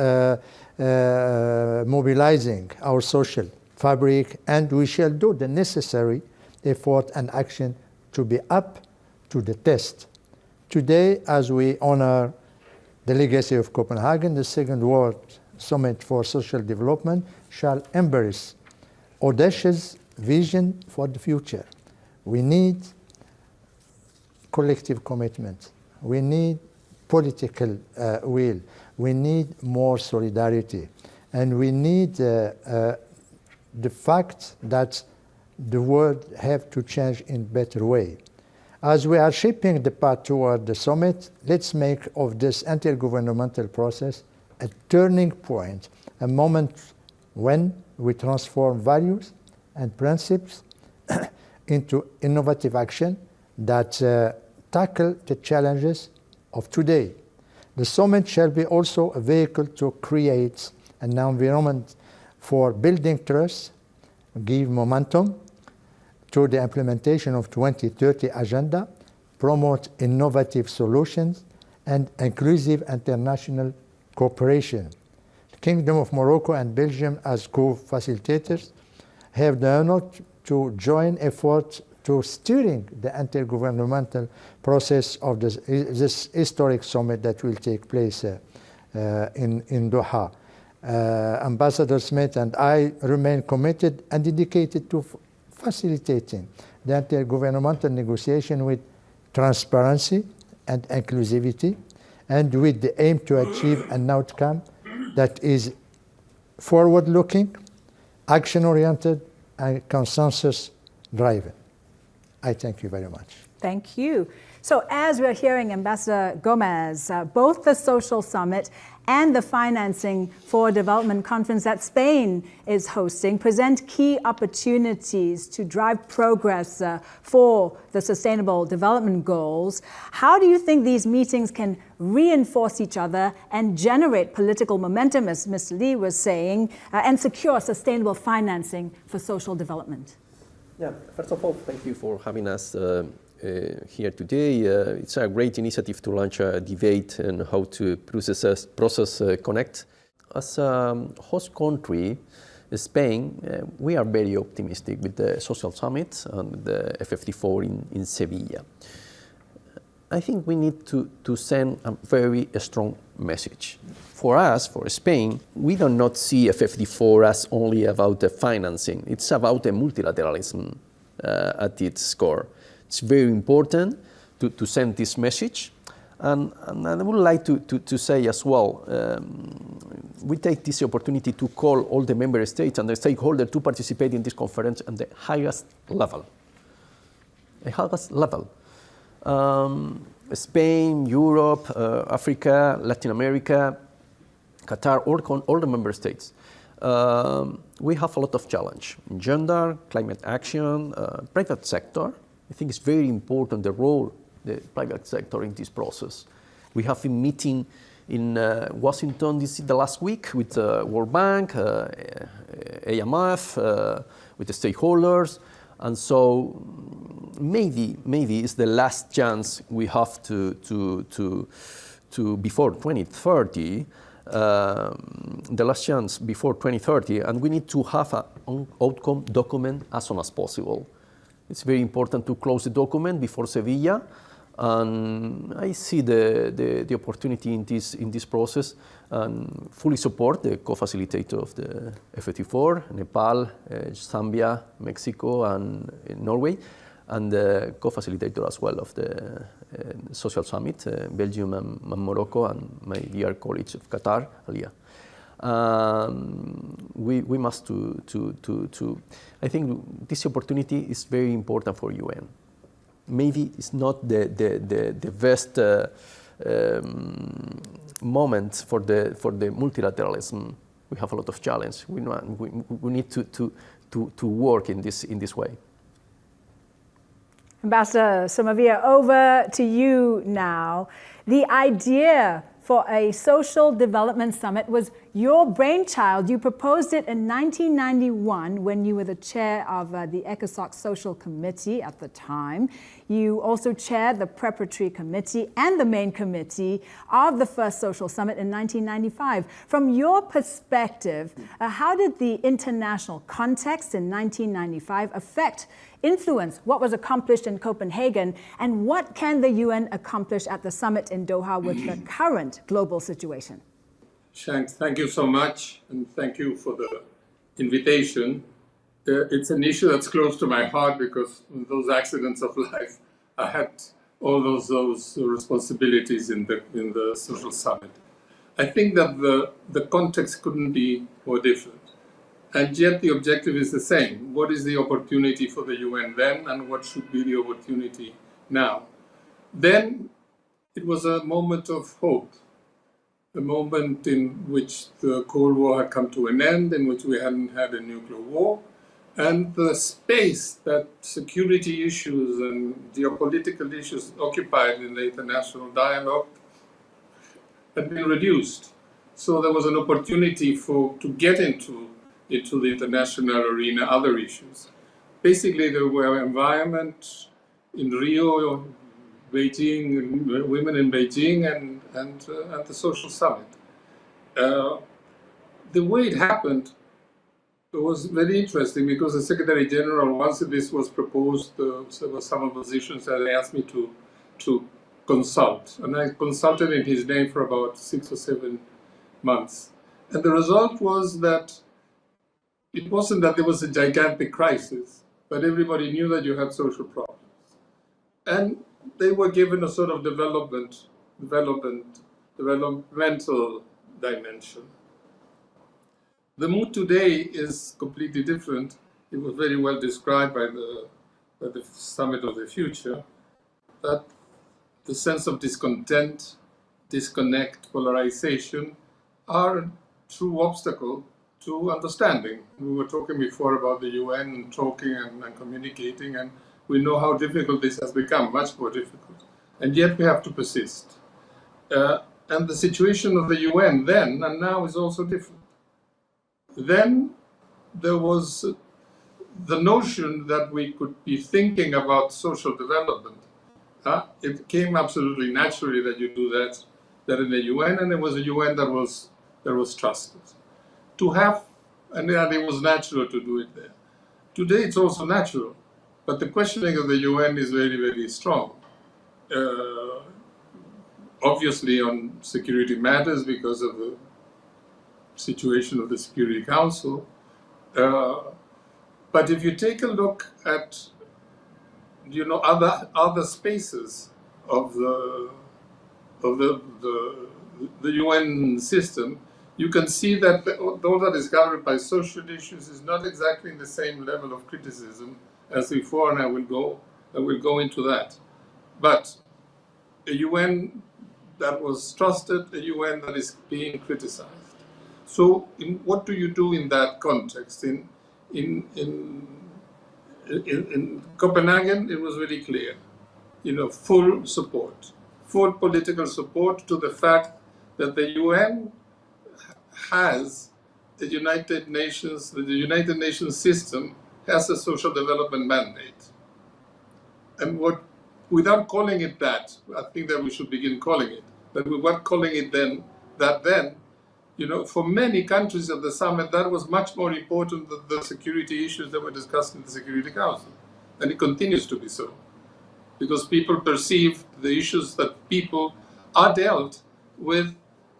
mobilizing our social fabric, and we shall do the necessary effort and action to be up to the test. Today, as we honor the legacy of Copenhagen, the Second World Summit for Social Development shall embrace audacious vision for the future. We need collective commitment. We need political will. We need more solidarity. And we need the fact that the world have to change in a better way. As we are shaping the path toward the summit, let's make of this intergovernmental process a turning point, a moment when we transform values and principles into innovative action that tackle the challenges of today. The summit shall be also a vehicle to create an environment for building trust, give momentum to the implementation of 2030 agenda, promote innovative solutions, and inclusive international cooperation. The Kingdom of Morocco and Belgium, as co-facilitators, have the honor to join efforts to steering the intergovernmental process of this historic summit that will take place in Doha. Ambassador Smith and I remain committed and dedicated to facilitating the intergovernmental negotiation with transparency and inclusivity, and with the aim to achieve an outcome that is forward-looking, action-oriented, and consensus-driven. I thank you very much. Thank you. So as we're hearing Ambassador Gomez, both the Social Summit and the Financing for Development Conference that Spain is hosting present key opportunities to drive progress for the Sustainable Development Goals. How do you think these meetings can reinforce each other and generate political momentum, as Ms. Lee was saying, and secure sustainable financing for social development? Yeah, first of all, thank you for having us here today. It's a great initiative to launch a debate on how to process Connect. As a host country, Spain, we are very optimistic with the Social Summit and the F54 in Sevilla. I think we need to send a very strong message. For us, for Spain, we do not see F54 as only about the financing. It's about the multilateralism at its core. It's very important to send this message. And I would like to say as well, we take this opportunity to call all the member states and the stakeholders to participate in this conference at the highest level. The highest level. Spain, Europe, Africa, Latin America, Qatar, all the member states, we have a lot of challenge in gender, climate action, private sector. I think it's very important the role the private sector in this process. We have been meeting in Washington DC the last week with World Bank, IMF, with the stakeholders, and so maybe it's the last chance we have to before 2030. The last chance before 2030, and we need to have an outcome document as soon as possible. It's very important to close the document before Sevilla, and I see the opportunity in this process and fully support the co-facilitator of the FAT4, Nepal, Zambia, Mexico, and Norway, and the co-facilitator as well of the Social Summit, Belgium and Morocco, and my dear colleagues of Qatar, Alia. We must I think this opportunity is very important for UN. Maybe it's not the best moment for the multilateralism. We have a lot of challenge. We need to work in this way. Ambassador Somavia, over to you now. The idea for a social development summit was your brainchild. You proposed it in 1991 when you were the chair of the ECOSOC Social Committee at the time. You also chaired the preparatory committee and the main committee of the first social summit in 1995. From your perspective, how did the international context in 1995 influence what was accomplished in Copenhagen, and what can the UN accomplish at the summit in Doha with the current global situation? Shanks, thank you so much, and thank you for the invitation. It's an issue that's close to my heart because those accidents of life, I had all those responsibilities in the social summit. I think that the context couldn't be more different. And yet the objective is the same. What is the opportunity for the UN then, and what should be the opportunity now? Then it was a moment of hope, a moment in which the Cold War had come to an end, in which we hadn't had a nuclear war, and the space that security issues and geopolitical issues occupied in the international dialogue had been reduced. So there was an opportunity to get into the international arena, other issues. Basically, there were environment in Rio, Beijing, women in Beijing, and the social summit. The way it happened was very interesting because the Secretary General, once this was proposed, there were some oppositions that asked me to consult. And I consulted in his name for about 6 or 7 months. And the result was that it wasn't that there was a gigantic crisis, but everybody knew that you had social problems. And they were given a sort of developmental dimension. The mood today is completely different. It was very well described by the Summit of the Future, that the sense of discontent, disconnect, polarization are a true obstacle to understanding. We were talking before about the UN and talking and communicating, and we know how difficult this has become, much more difficult. And yet we have to persist. And the situation of the UN then and now is also different. Then there was the notion that we could be thinking about social development. It came absolutely naturally that you do that in the UN, and it was a UN that was trusted. To have, and it was natural to do it there. Today it's also natural, but the questioning of the UN is very, very strong. Obviously on security matters because of the situation of the Security Council. But if you take a look at, other spaces of the UN system, you can see that those that is covered by social issues is not exactly in the same level of criticism as before, and I will go into that. But a UN that was trusted, a UN that is being criticized. So what do you do in that context? In Copenhagen, it was very clear, full support, full political support to the fact that the UN has the United Nations system has a social development mandate. And without calling it that, I think that we should begin calling it, but without calling it then, for many countries at the summit, that was much more important than the security issues that were discussed in the Security Council. And it continues to be so, because people perceive the issues that people are dealt with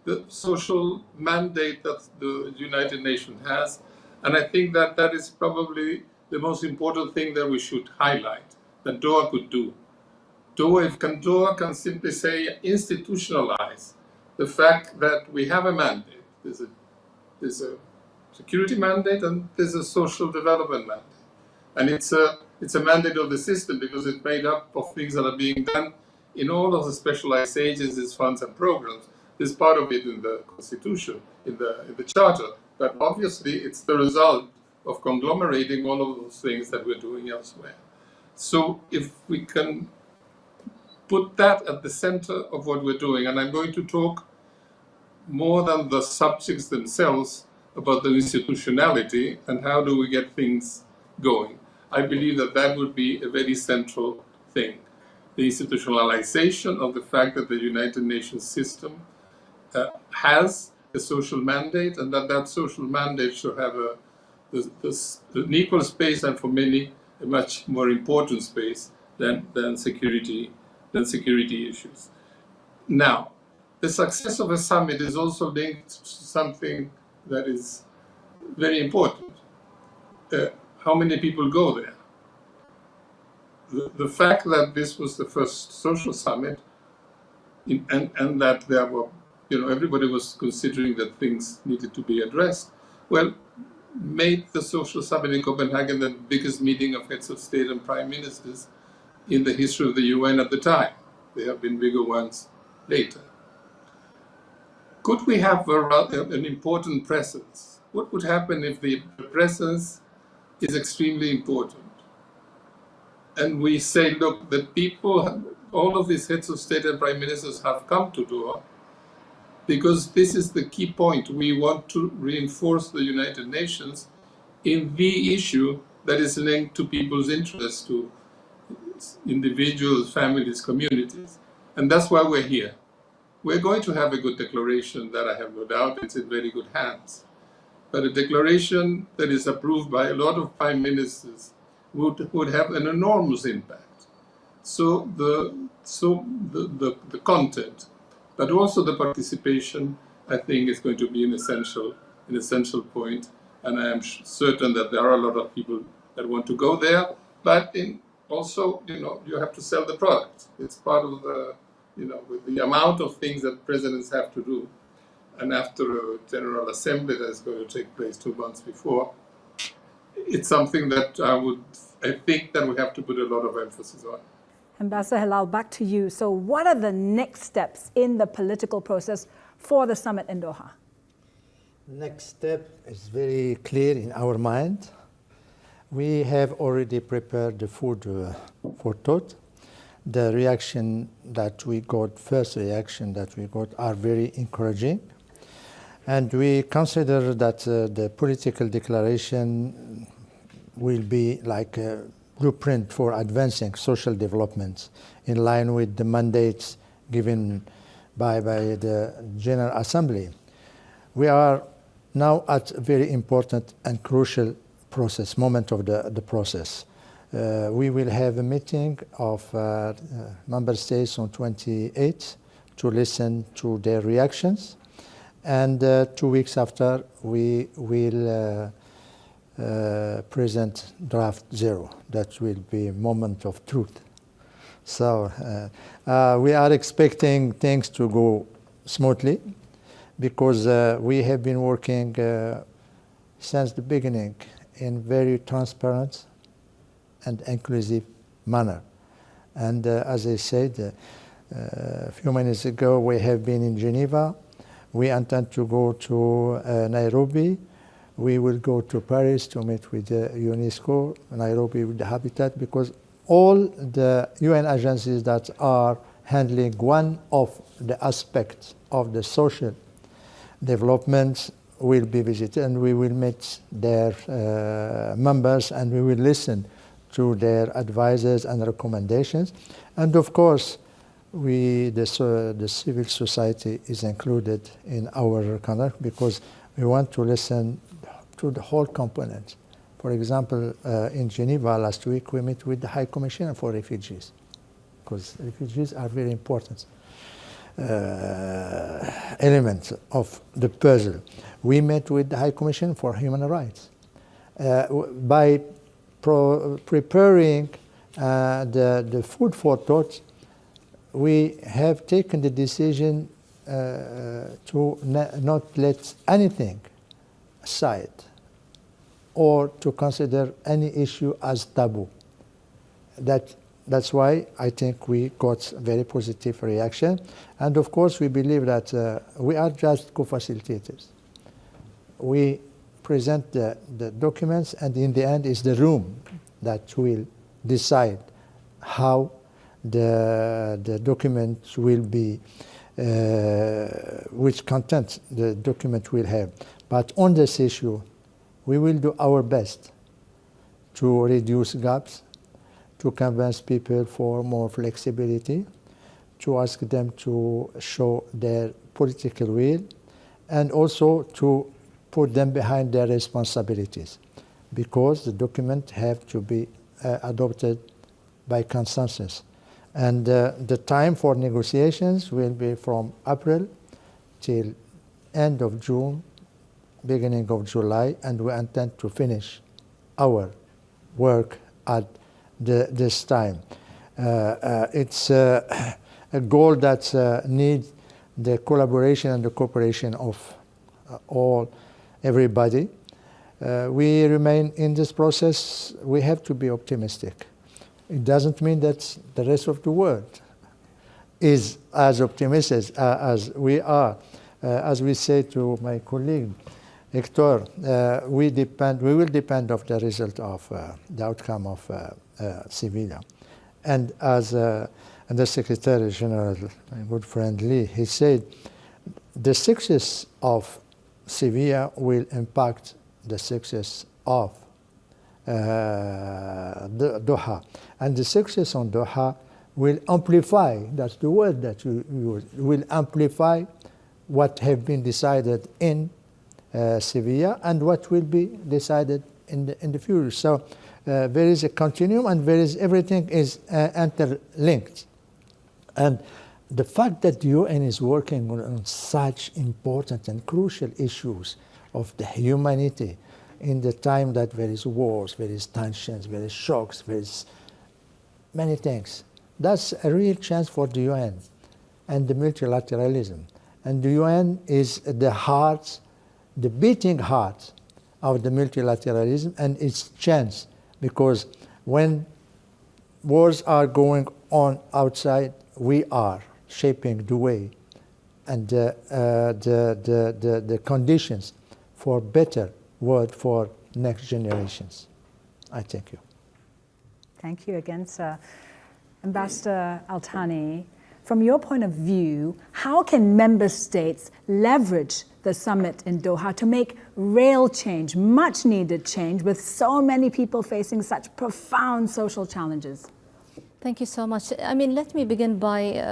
the social mandate that the United Nations has. And I think that that is probably the most important thing that we should highlight, that Doha could do. Doha can simply say, institutionalize the fact that we have a mandate. There's a security mandate and there's a social development mandate. And it's a mandate of the system because it's made up of things that are being done in all of the specialized agencies, funds and programs. There's part of it in the Constitution, in the Charter, but obviously it's the result of conglomerating all of those things that we're doing elsewhere. So if we can put that at the center of what we're doing, and I'm going to talk more than the subjects themselves about the institutionality and how do we get things going. I believe that that would be a very central thing. The institutionalization of the fact that the United Nations system has a social mandate and that social mandate should have an equal space and for many a much more important space than security issues. Now, the success of a summit is also linked to something that is very important. How many people go there? The fact that this was the first social summit and that there were, everybody was considering that things needed to be addressed, well, made the social summit in Copenhagen the biggest meeting of heads of state and prime ministers in the history of the UN at the time. There have been bigger ones later. Could we have an important presence? What would happen if the presence is extremely important? And we say, look, the people, all of these heads of state and prime ministers have come to Doha because this is the key point. We want to reinforce the United Nations in the issue that is linked to people's interests, to individuals, families, communities. And that's why we're here. We're going to have a good declaration that I have no doubt it's in very good hands. But a declaration that is approved by a lot of prime ministers would have an enormous impact. So the content, but also the participation, I think is going to be an essential point. And I am certain that there are a lot of people that want to go there. But also, you have to sell the product. It's part of with the amount of things that presidents have to do. And after a General Assembly that is going to take place 2 months before, it's something that I think that we have to put a lot of emphasis on. Ambassador Hilal, back to you. So what are the next steps in the political process for the summit in Doha? Next step is very clear in our mind. We have already prepared the food for thought. The reaction that we got, first reaction that we got, are very encouraging. And we consider that the political declaration will be like a blueprint for advancing social development in line with the mandates given by the General Assembly. We are now at a very important and crucial moment of the process. We will have a meeting of member states on 28th to listen to their reactions. And 2 weeks after, we will present draft 0. That will be a moment of truth. So we are expecting things to go smoothly because we have been working since the beginning in very transparent and inclusive manner. And as I said a few minutes ago, we have been in Geneva. We intend to go to Nairobi. We will go to Paris to meet with UNESCO, Nairobi with the Habitat, because all the UN agencies that are handling one of the aspects of the social development will be visited, and we will meet their members, and we will listen to their advices and recommendations. And of course, the civil society is included in our conduct, because we want to listen to the whole component. For example, in Geneva last week, we met with the High Commissioner for Refugees, because refugees are very important element of the puzzle. We met with the High Commission for Human Rights. By preparing the food for thought, we have taken the decision to not let anything aside or to consider any issue as taboo. That's why I think we got very positive reaction. And of course, we believe that we are just co-facilitators. We present the documents, and in the end, it's the room that will decide how the document will be, which content the document will have. But on this issue, we will do our best to reduce gaps, to convince people for more flexibility, to ask them to show their political will, and also to put them behind their responsibilities, because the document have to be adopted by consensus. And the time for negotiations will be from April till end of June, beginning of July, and we intend to finish our work at this time. It's a goal that needs the collaboration and the cooperation of everybody. We remain in this process. We have to be optimistic. It doesn't mean that the rest of the world is as optimistic as we are. As we say to my colleague Hector, we will depend on the result of the outcome of Sevilla. And as the Secretary General, my good friend Lee, he said, the success of Sevilla will impact the success of Doha. And the success on Doha will amplify, that's the word that you use, will amplify what have been decided in Sevilla and what will be decided in the future. So there is a continuum, and everything is interlinked. And the fact that the UN is working on such important and crucial issues of the humanity in the time that there is wars, there is tensions, there is shocks, there is many things. That's a real chance for the UN and the multilateralism. And the UN is the heart, the beating heart of the multilateralism and its chance, because when wars are going on outside, we are shaping the way and the conditions for better world for next generations. I thank you. Thank you again, sir. Ambassador Al-Thani, from your point of view, how can member states leverage the summit in Doha to make real change, much needed change, with so many people facing such profound social challenges? Thank you so much. I mean, let me begin by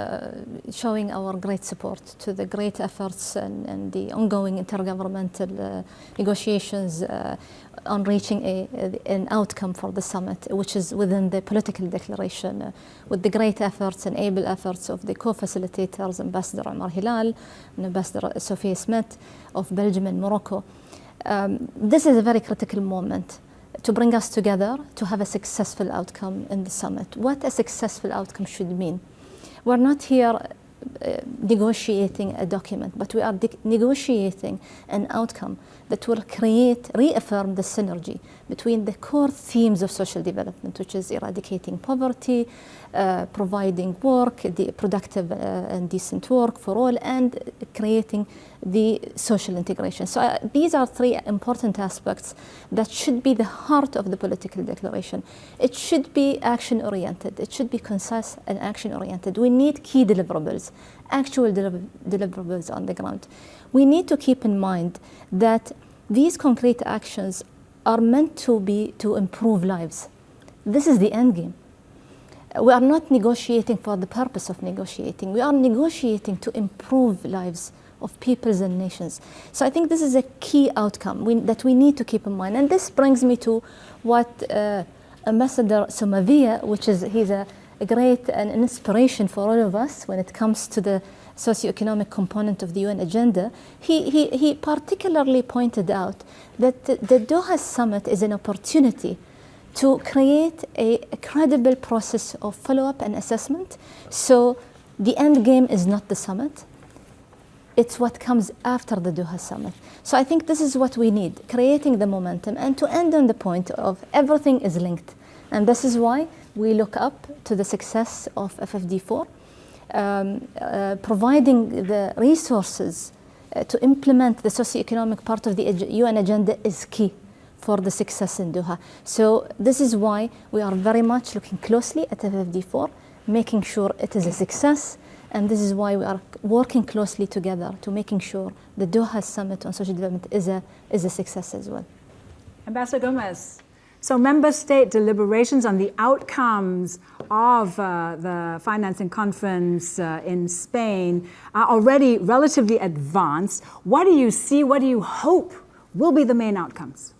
showing our great support to the great efforts and the ongoing intergovernmental negotiations on reaching an outcome for the summit, which is within the political declaration, with the great efforts and able efforts of the co-facilitators, Ambassador Omar Hilal and Ambassador Sophia Smith of Belgium and Morocco. This is a very critical moment to bring us together to have a successful outcome in the summit. What a successful outcome should mean. We're not here negotiating a document, but we are negotiating an outcome that will reaffirm the synergy between the core themes of social development, which is eradicating poverty, providing work, the productive and decent work for all, and creating the social integration. So these are three important aspects that should be the heart of the political declaration. It should be action-oriented. It should be concise and action-oriented. We need key deliverables, actual deliverables on the ground. We need to keep in mind that these concrete actions are meant to improve lives. This is the end game. We are not negotiating for the purpose of negotiating. We are negotiating to improve lives of peoples and nations. So I think this is a key outcome that we need to keep in mind. And this brings me to what Ambassador Somavia, he's a great and an inspiration for all of us when it comes to the socioeconomic component of the UN agenda. He particularly pointed out that the Doha Summit is an opportunity to create a credible process of follow-up and assessment. So the end game is not the summit, it's what comes after the Doha Summit. So I think this is what we need, creating the momentum, and to end on the point of everything is linked. And this is why we look up to the success of FFD4, providing the resources to implement the socioeconomic part of the UN agenda is key for the success in Doha. So this is why we are very much looking closely at FFD4, making sure it is a success, and this is why we are working closely together to making sure the Doha Summit on Social Development is a success as well. Ambassador Gomez, so member state deliberations on the outcomes of the financing conference in Spain are already relatively advanced. What do you see, what do you hope will be the main outcomes?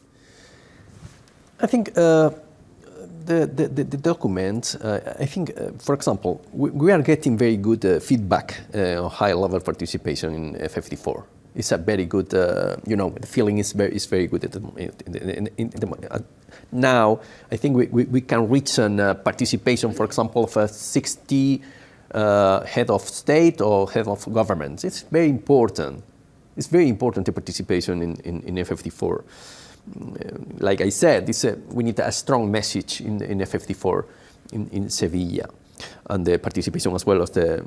I think the document, I think, for example, we are getting very good feedback on high-level participation in FFD4. It's a very good, the feeling is very good at the now. I think we can reach a participation, for example, of 60 head of state or head of governments. It's very important. It's very important the participation in FFD4. Like I said, we need a strong message in FFD4 in Sevilla, and the participation as well as the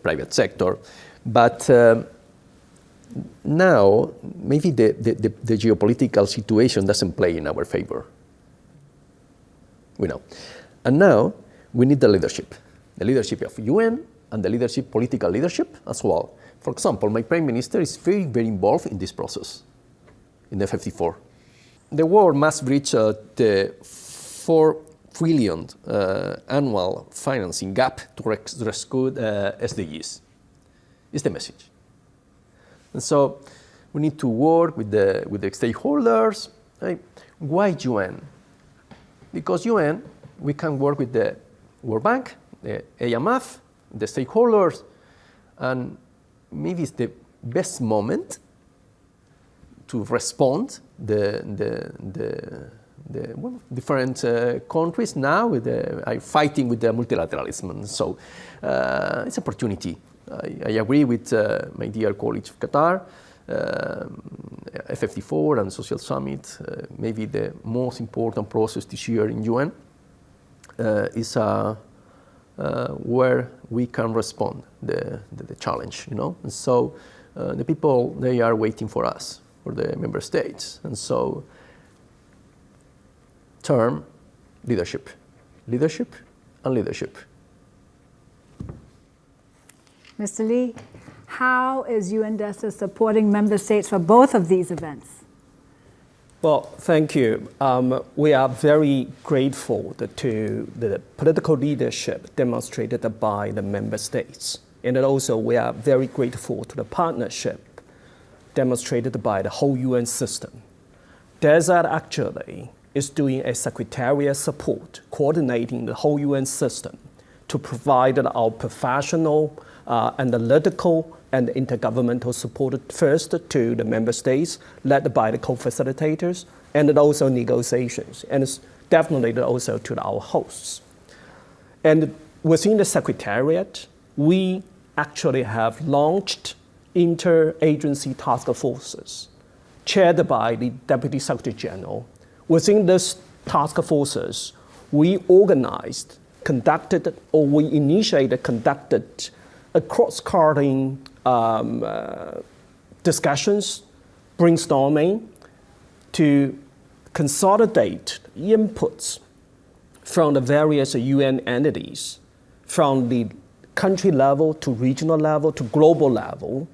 private sector. But now maybe the geopolitical situation doesn't play in our favor. We know, and now we need the leadership of UN and the political leadership as well. For example, my Prime Minister is very, very involved in this process. In FFD4. The world must reach the 4 trillion annual financing gap to rescue SDGs. Is the message. And so we need to work with the stakeholders. Why UN? Because UN, we can work with the World Bank, the IMF, the stakeholders, and maybe it's the best moment to respond the different countries now are fighting with the multilateralism. So it's an opportunity. I agree with my dear colleagues of Qatar, FFD4 and Social Summit. Maybe the most important process this year in UN is where we can respond the challenge, And so the people, they are waiting for us, for the member states. And so term leadership and leadership. Mr. Lee, how is UNDESA supporting member states for both of these events? Well, thank you. We are very grateful to the political leadership demonstrated by the member states. And also we are very grateful to the partnership demonstrated by the whole UN system. DESA actually is doing a secretariat support, coordinating the whole UN system to provide our professional, analytical, and intergovernmental support first to the member states, led by the co-facilitators, and then also negotiations, and it's definitely also to our hosts. And within the secretariat, we actually have launched interagency task forces, chaired by the Deputy Secretary General. Within these task conducted, a cross-cutting discussions, brainstorming to consolidate inputs from the various UN entities, from the country level to regional level to global level,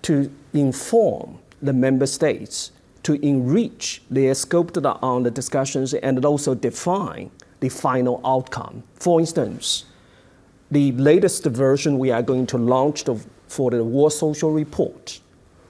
to inform the member states, to enrich their scope on the discussions and also define the final outcome. For instance, the latest version we are going to launch for the World Social Report.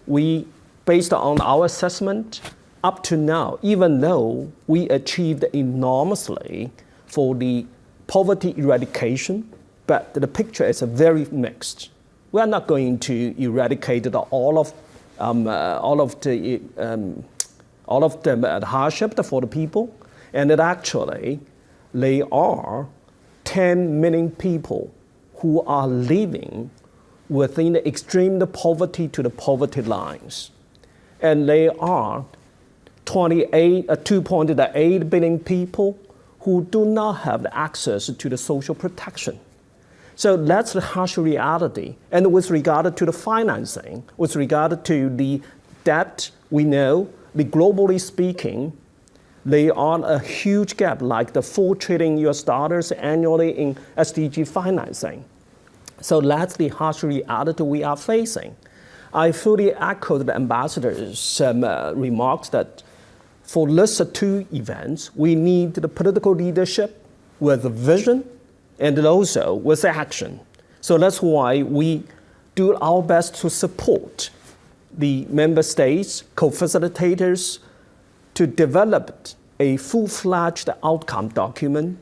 We, based on our assessment, up to now, even though we achieved enormously for the poverty eradication, but the picture is very mixed. We are not going to eradicate all of the hardship for the people, and that actually there are 10 million people who are living within the extreme poverty to the poverty lines, and there are 2.8 billion people who do not have access to the social protection. So that's the harsh reality. And with regard to the financing, with regard to the debt, we know, globally speaking, there are a huge gap, like the $4 trillion annually in SDG financing. So that's the harsh reality we are facing. I fully echo the ambassador's remarks that for these two events, we need the political leadership with a vision and also with action. So that's why we do our best to support the member states, co-facilitators, to develop a full-fledged outcome document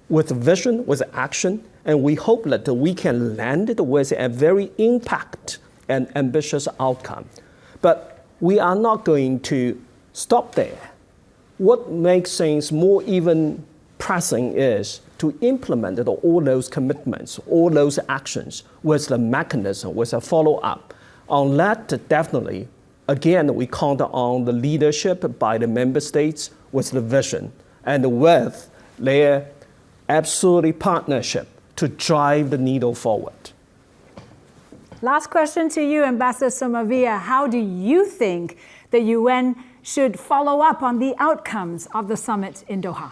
with vision, with action, and we hope that we can land it with a very impact and ambitious outcome. But we are not going to stop there. What makes things more even pressing is to implement all those commitments, all those actions with the mechanism, with a follow-up. On that, definitely, again, we count on the leadership by the member states with the vision and with their absolutely partnership to drive the needle forward. Last question to you, Ambassador Somavia. How do you think the UN should follow up on the outcomes of the summit in Doha?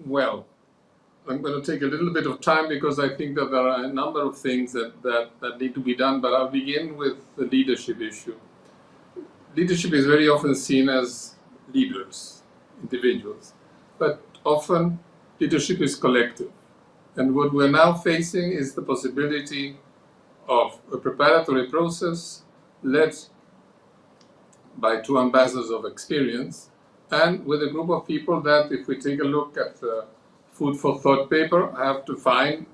Well, I'm going to take a little bit of time because I think that there are a number of things that need to be done, but I'll begin with the leadership issue. Leadership is very often seen as leaders, individuals, but often leadership is collective. And what we're now facing is the possibility of a preparatory process led by two ambassadors of experience and with a group of people that, if we take a look at the food for thought paper, have to find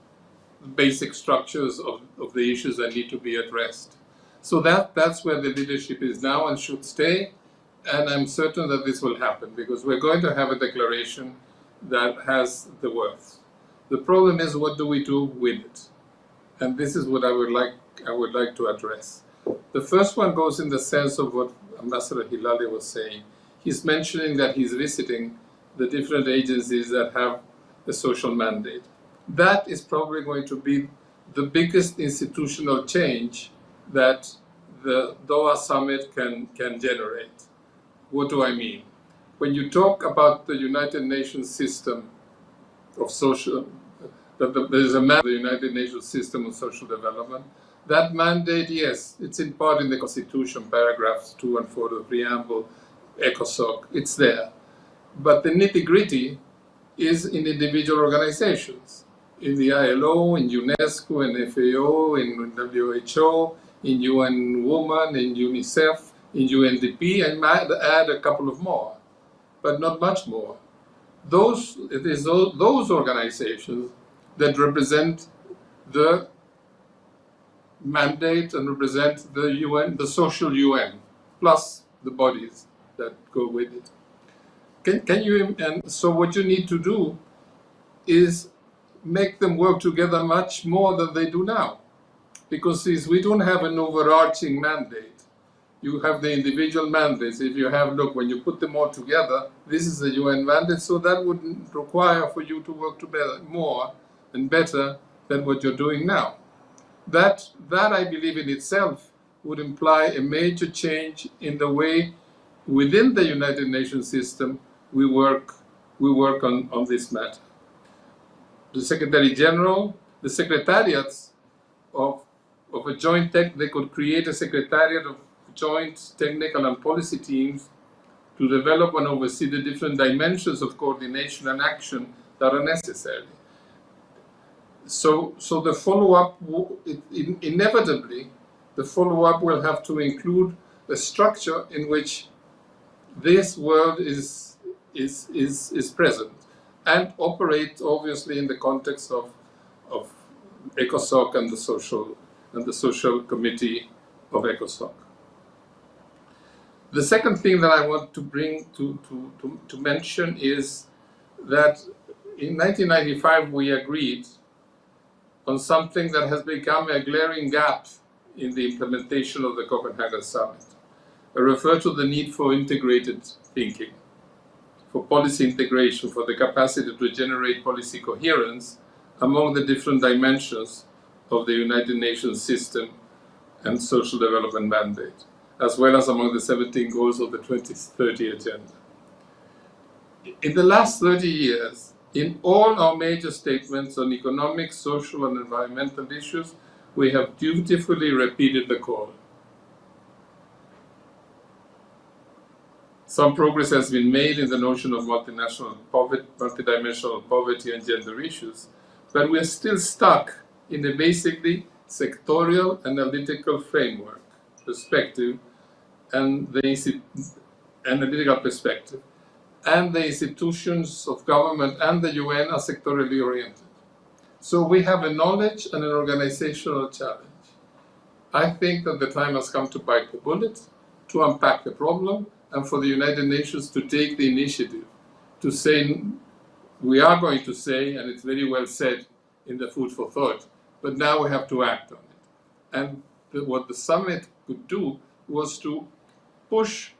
basic structures of the issues that need to be addressed. So that's where the leadership is now and should stay, and I'm certain that this will happen because we're going to have a declaration that has the worth. The problem is, what do we do with it? And this is what I would like to address. The first one goes in the sense of what Ambassador Hilali was saying. He's mentioning that he's visiting the different agencies that have a social mandate. That is probably going to be the biggest institutional change that the Doha summit can generate. What do I mean? When you talk about the United Nations system of social, there's a mandate, the United Nations system of social development. That mandate, yes, it's in part in the Constitution, paragraphs 2 and 4 of the preamble, ECOSOC, it's there. But the nitty-gritty is in individual organizations, in the ILO, in UNESCO, in FAO, in WHO, in UN Women, in UNICEF, in UNDP, and might add a couple of more, but not much more. It is those organizations that represent the mandate and represent the UN, the social UN, plus the bodies that go with it. And so what you need to do is make them work together much more than they do now. Because we don't have an overarching mandate. You have the individual mandates. If you have, look, when you put them all together, this is the UN mandate, so that would require for you to work together more and better than what you're doing now. That I believe in itself would imply a major change in the way within the United Nations system we work on this matter. The Secretary General, the secretariats of a joint they could create a secretariat of joint technical and policy teams to develop and oversee the different dimensions of coordination and action that are necessary. So the follow-up, inevitably, the follow-up will have to include a structure in which this world is present and operate obviously in the context of ECOSOC and the social committee of ECOSOC. The second thing that I want to bring to mention is that in 1995 we agreed on something that has become a glaring gap in the implementation of the Copenhagen Summit. I refer to the need for integrated thinking, for policy integration, for the capacity to generate policy coherence among the different dimensions of the United Nations system and social development mandate, as well as among the 17 goals of the 2030 agenda. In the last 30 years, in all our major statements on economic, social, and environmental issues, we have dutifully repeated the call. Some progress has been made in the notion of multidimensional poverty and gender issues, but we are still stuck in a basically sectorial analytical framework perspective and the analytical perspective. And the institutions of government and the UN are sectorially oriented. So we have a knowledge and an organizational challenge. I think that the time has come to bite the bullet, to unpack the problem, and for the United Nations to take the initiative to say, we are going to say, and it's very well said in the Food for Thought, but now we have to act on it. And what the summit could do was to push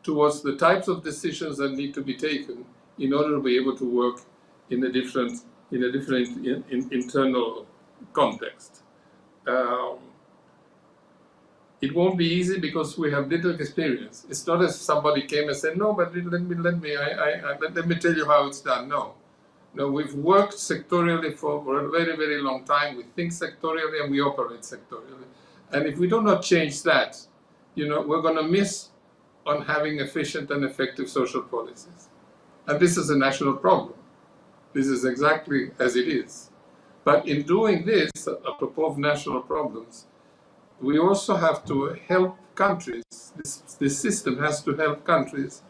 towards the types of decisions that need to be taken in order to be able to work in a different internal context. It won't be easy because we have little experience. It's not as somebody came and said, no, but let me tell you how it's done. No, we've worked sectorially for a very, very long time. We think sectorially and we operate sectorially. And if we do not change that, we're going to miss on having efficient and effective social policies. And this is a national problem. This is exactly as it is. But in doing this, apropos of national problems, we also have to help countries. This system has to help countries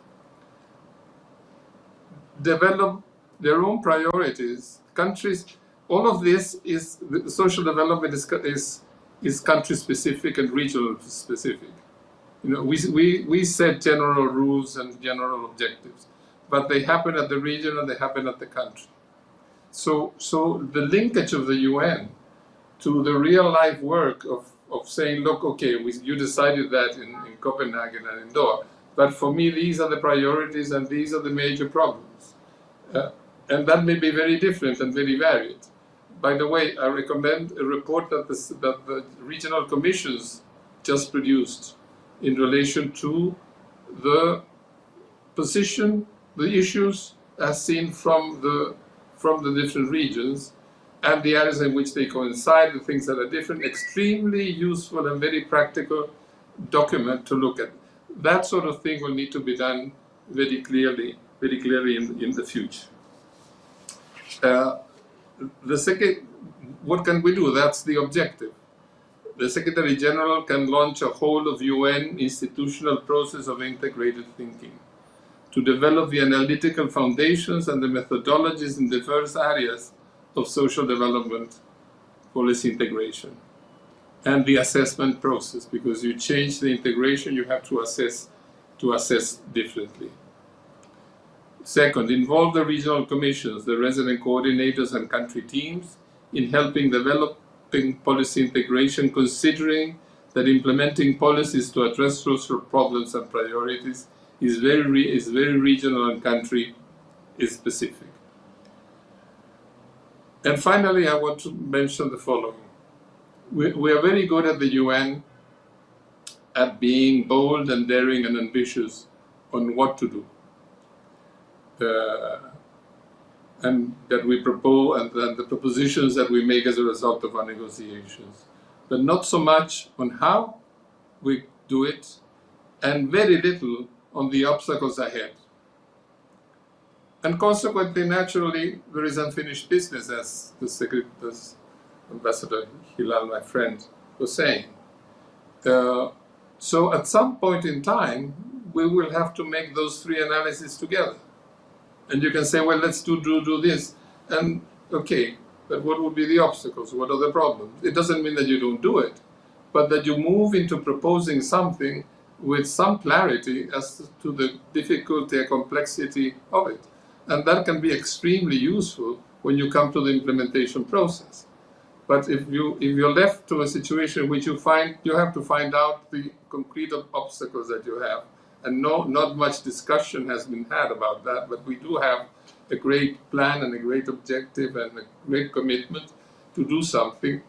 develop their own priorities. Countries, all of this is, the social development is country specific and regional specific. We set general rules and general objectives, but they happen at the region and they happen at the country. So the linkage of the UN to the real life work of saying, look, okay, you decided that in Copenhagen and in Doha, but for me, these are the priorities and these are the major problems. And that may be very different and very varied. By the way, I recommend a report that the regional commissions just produced in relation to the position, the issues as seen from the different regions and the areas in which they coincide, the things that are different. Extremely useful and very practical document to look at. That sort of thing will need to be done very clearly in the future. The second, what can we do? That's the objective. The Secretary General can launch a whole of UN institutional process of integrated thinking to develop the analytical foundations and the methodologies in diverse areas of social development policy integration and the assessment process, because you change the integration, you have to assess differently. Second, involve the regional commissions, the resident coordinators and country teams in helping developing policy integration, considering that implementing policies to address social problems and priorities is very regional and country is specific. And finally, I want to mention the following. We are very good at the UN at being bold and daring and ambitious on what to do. And that we propose, and the propositions that we make as a result of our negotiations. But not so much on how we do it, and very little on the obstacles ahead. And consequently, naturally, there is unfinished business, as as Ambassador Hilal, my friend, was saying. So at some point in time, we will have to make those three analyses together. And you can say, well, let's do this. And okay, but what would be the obstacles? What are the problems? It doesn't mean that you don't do it, but that you move into proposing something with some clarity as to the difficulty and complexity of it. And that can be extremely useful when you come to the implementation process. But if you're left to a situation in which you have to find out the concrete obstacles that you have, and not much discussion has been had about that, but we do have a great plan and a great objective and a great commitment to do something,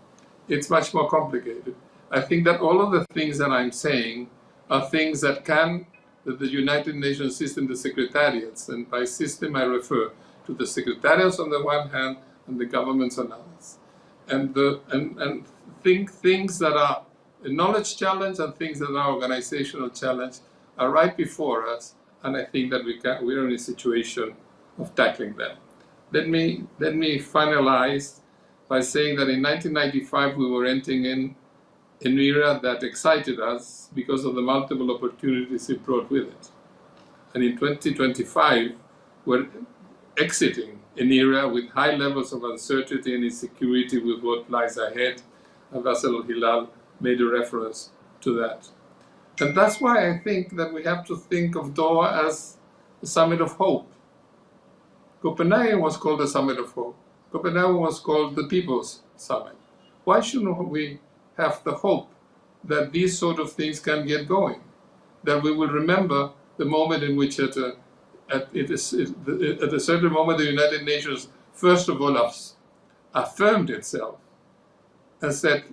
it's much more complicated. I think that all of the things that I'm saying are things that the United Nations system, the secretariats, and by system I refer to the secretariats on the one hand and the governments on others. And things that are a knowledge challenge and things that are organizational challenge are right before us, and I think that we're in a situation of tackling them. Let me finalize by saying that in 1995 we were entering in an era that excited us because of the multiple opportunities it brought with it. And in 2025 we're exiting an era with high levels of uncertainty and insecurity with what lies ahead. Ambassador Hilal made a reference to that. And that's why I think that we have to think of Doha as a summit of hope. Copenhagen was called the Summit of Hope. Copenhagen was called the People's Summit. Why shouldn't we have the hope that these sort of things can get going? That we will remember the moment in which at a certain moment the United Nations first of all affirmed itself and said,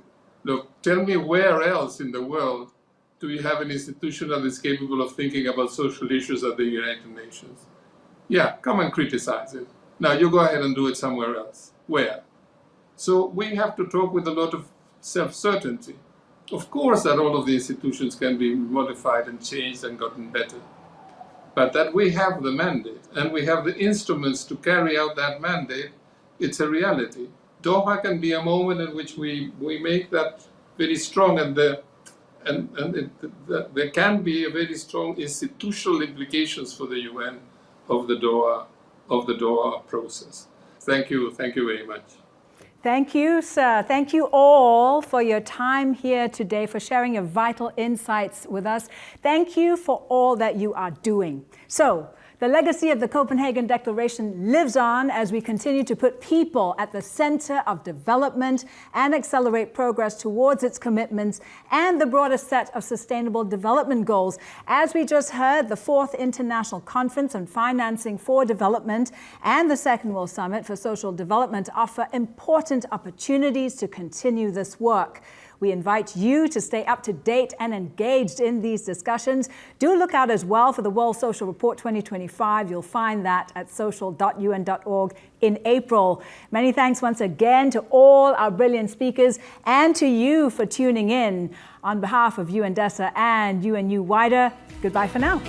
look, tell me where else in the world do you have an institution that is capable of thinking about social issues at the United Nations? Yeah, come and criticize it. Now you go ahead and do it somewhere else. Where? So we have to talk with a lot of self-certainty. Of course that all of the institutions can be modified and changed and gotten better. But that we have the mandate and we have the instruments to carry out that mandate, it's a reality. Doha can be a moment in which we make that very strong, and there can be a very strong institutional implications for the UN of the Doha process. Thank you very much. Thank you, sir. Thank you all for your time here today, for sharing your vital insights with us. Thank you for all that you are doing. So, the legacy of the Copenhagen Declaration lives on as we continue to put people at the center of development and accelerate progress towards its commitments and the broader set of sustainable development goals. As we just heard, the 4th International Conference on Financing for Development and the 2nd World Summit for Social Development offer important opportunities to continue this work. We invite you to stay up to date and engaged in these discussions. Do look out as well for the World Social Report 2025. You'll find that at social.un.org in April. Many thanks once again to all our brilliant speakers and to you for tuning in. On behalf of DESA and UNU-WIDER, goodbye for now.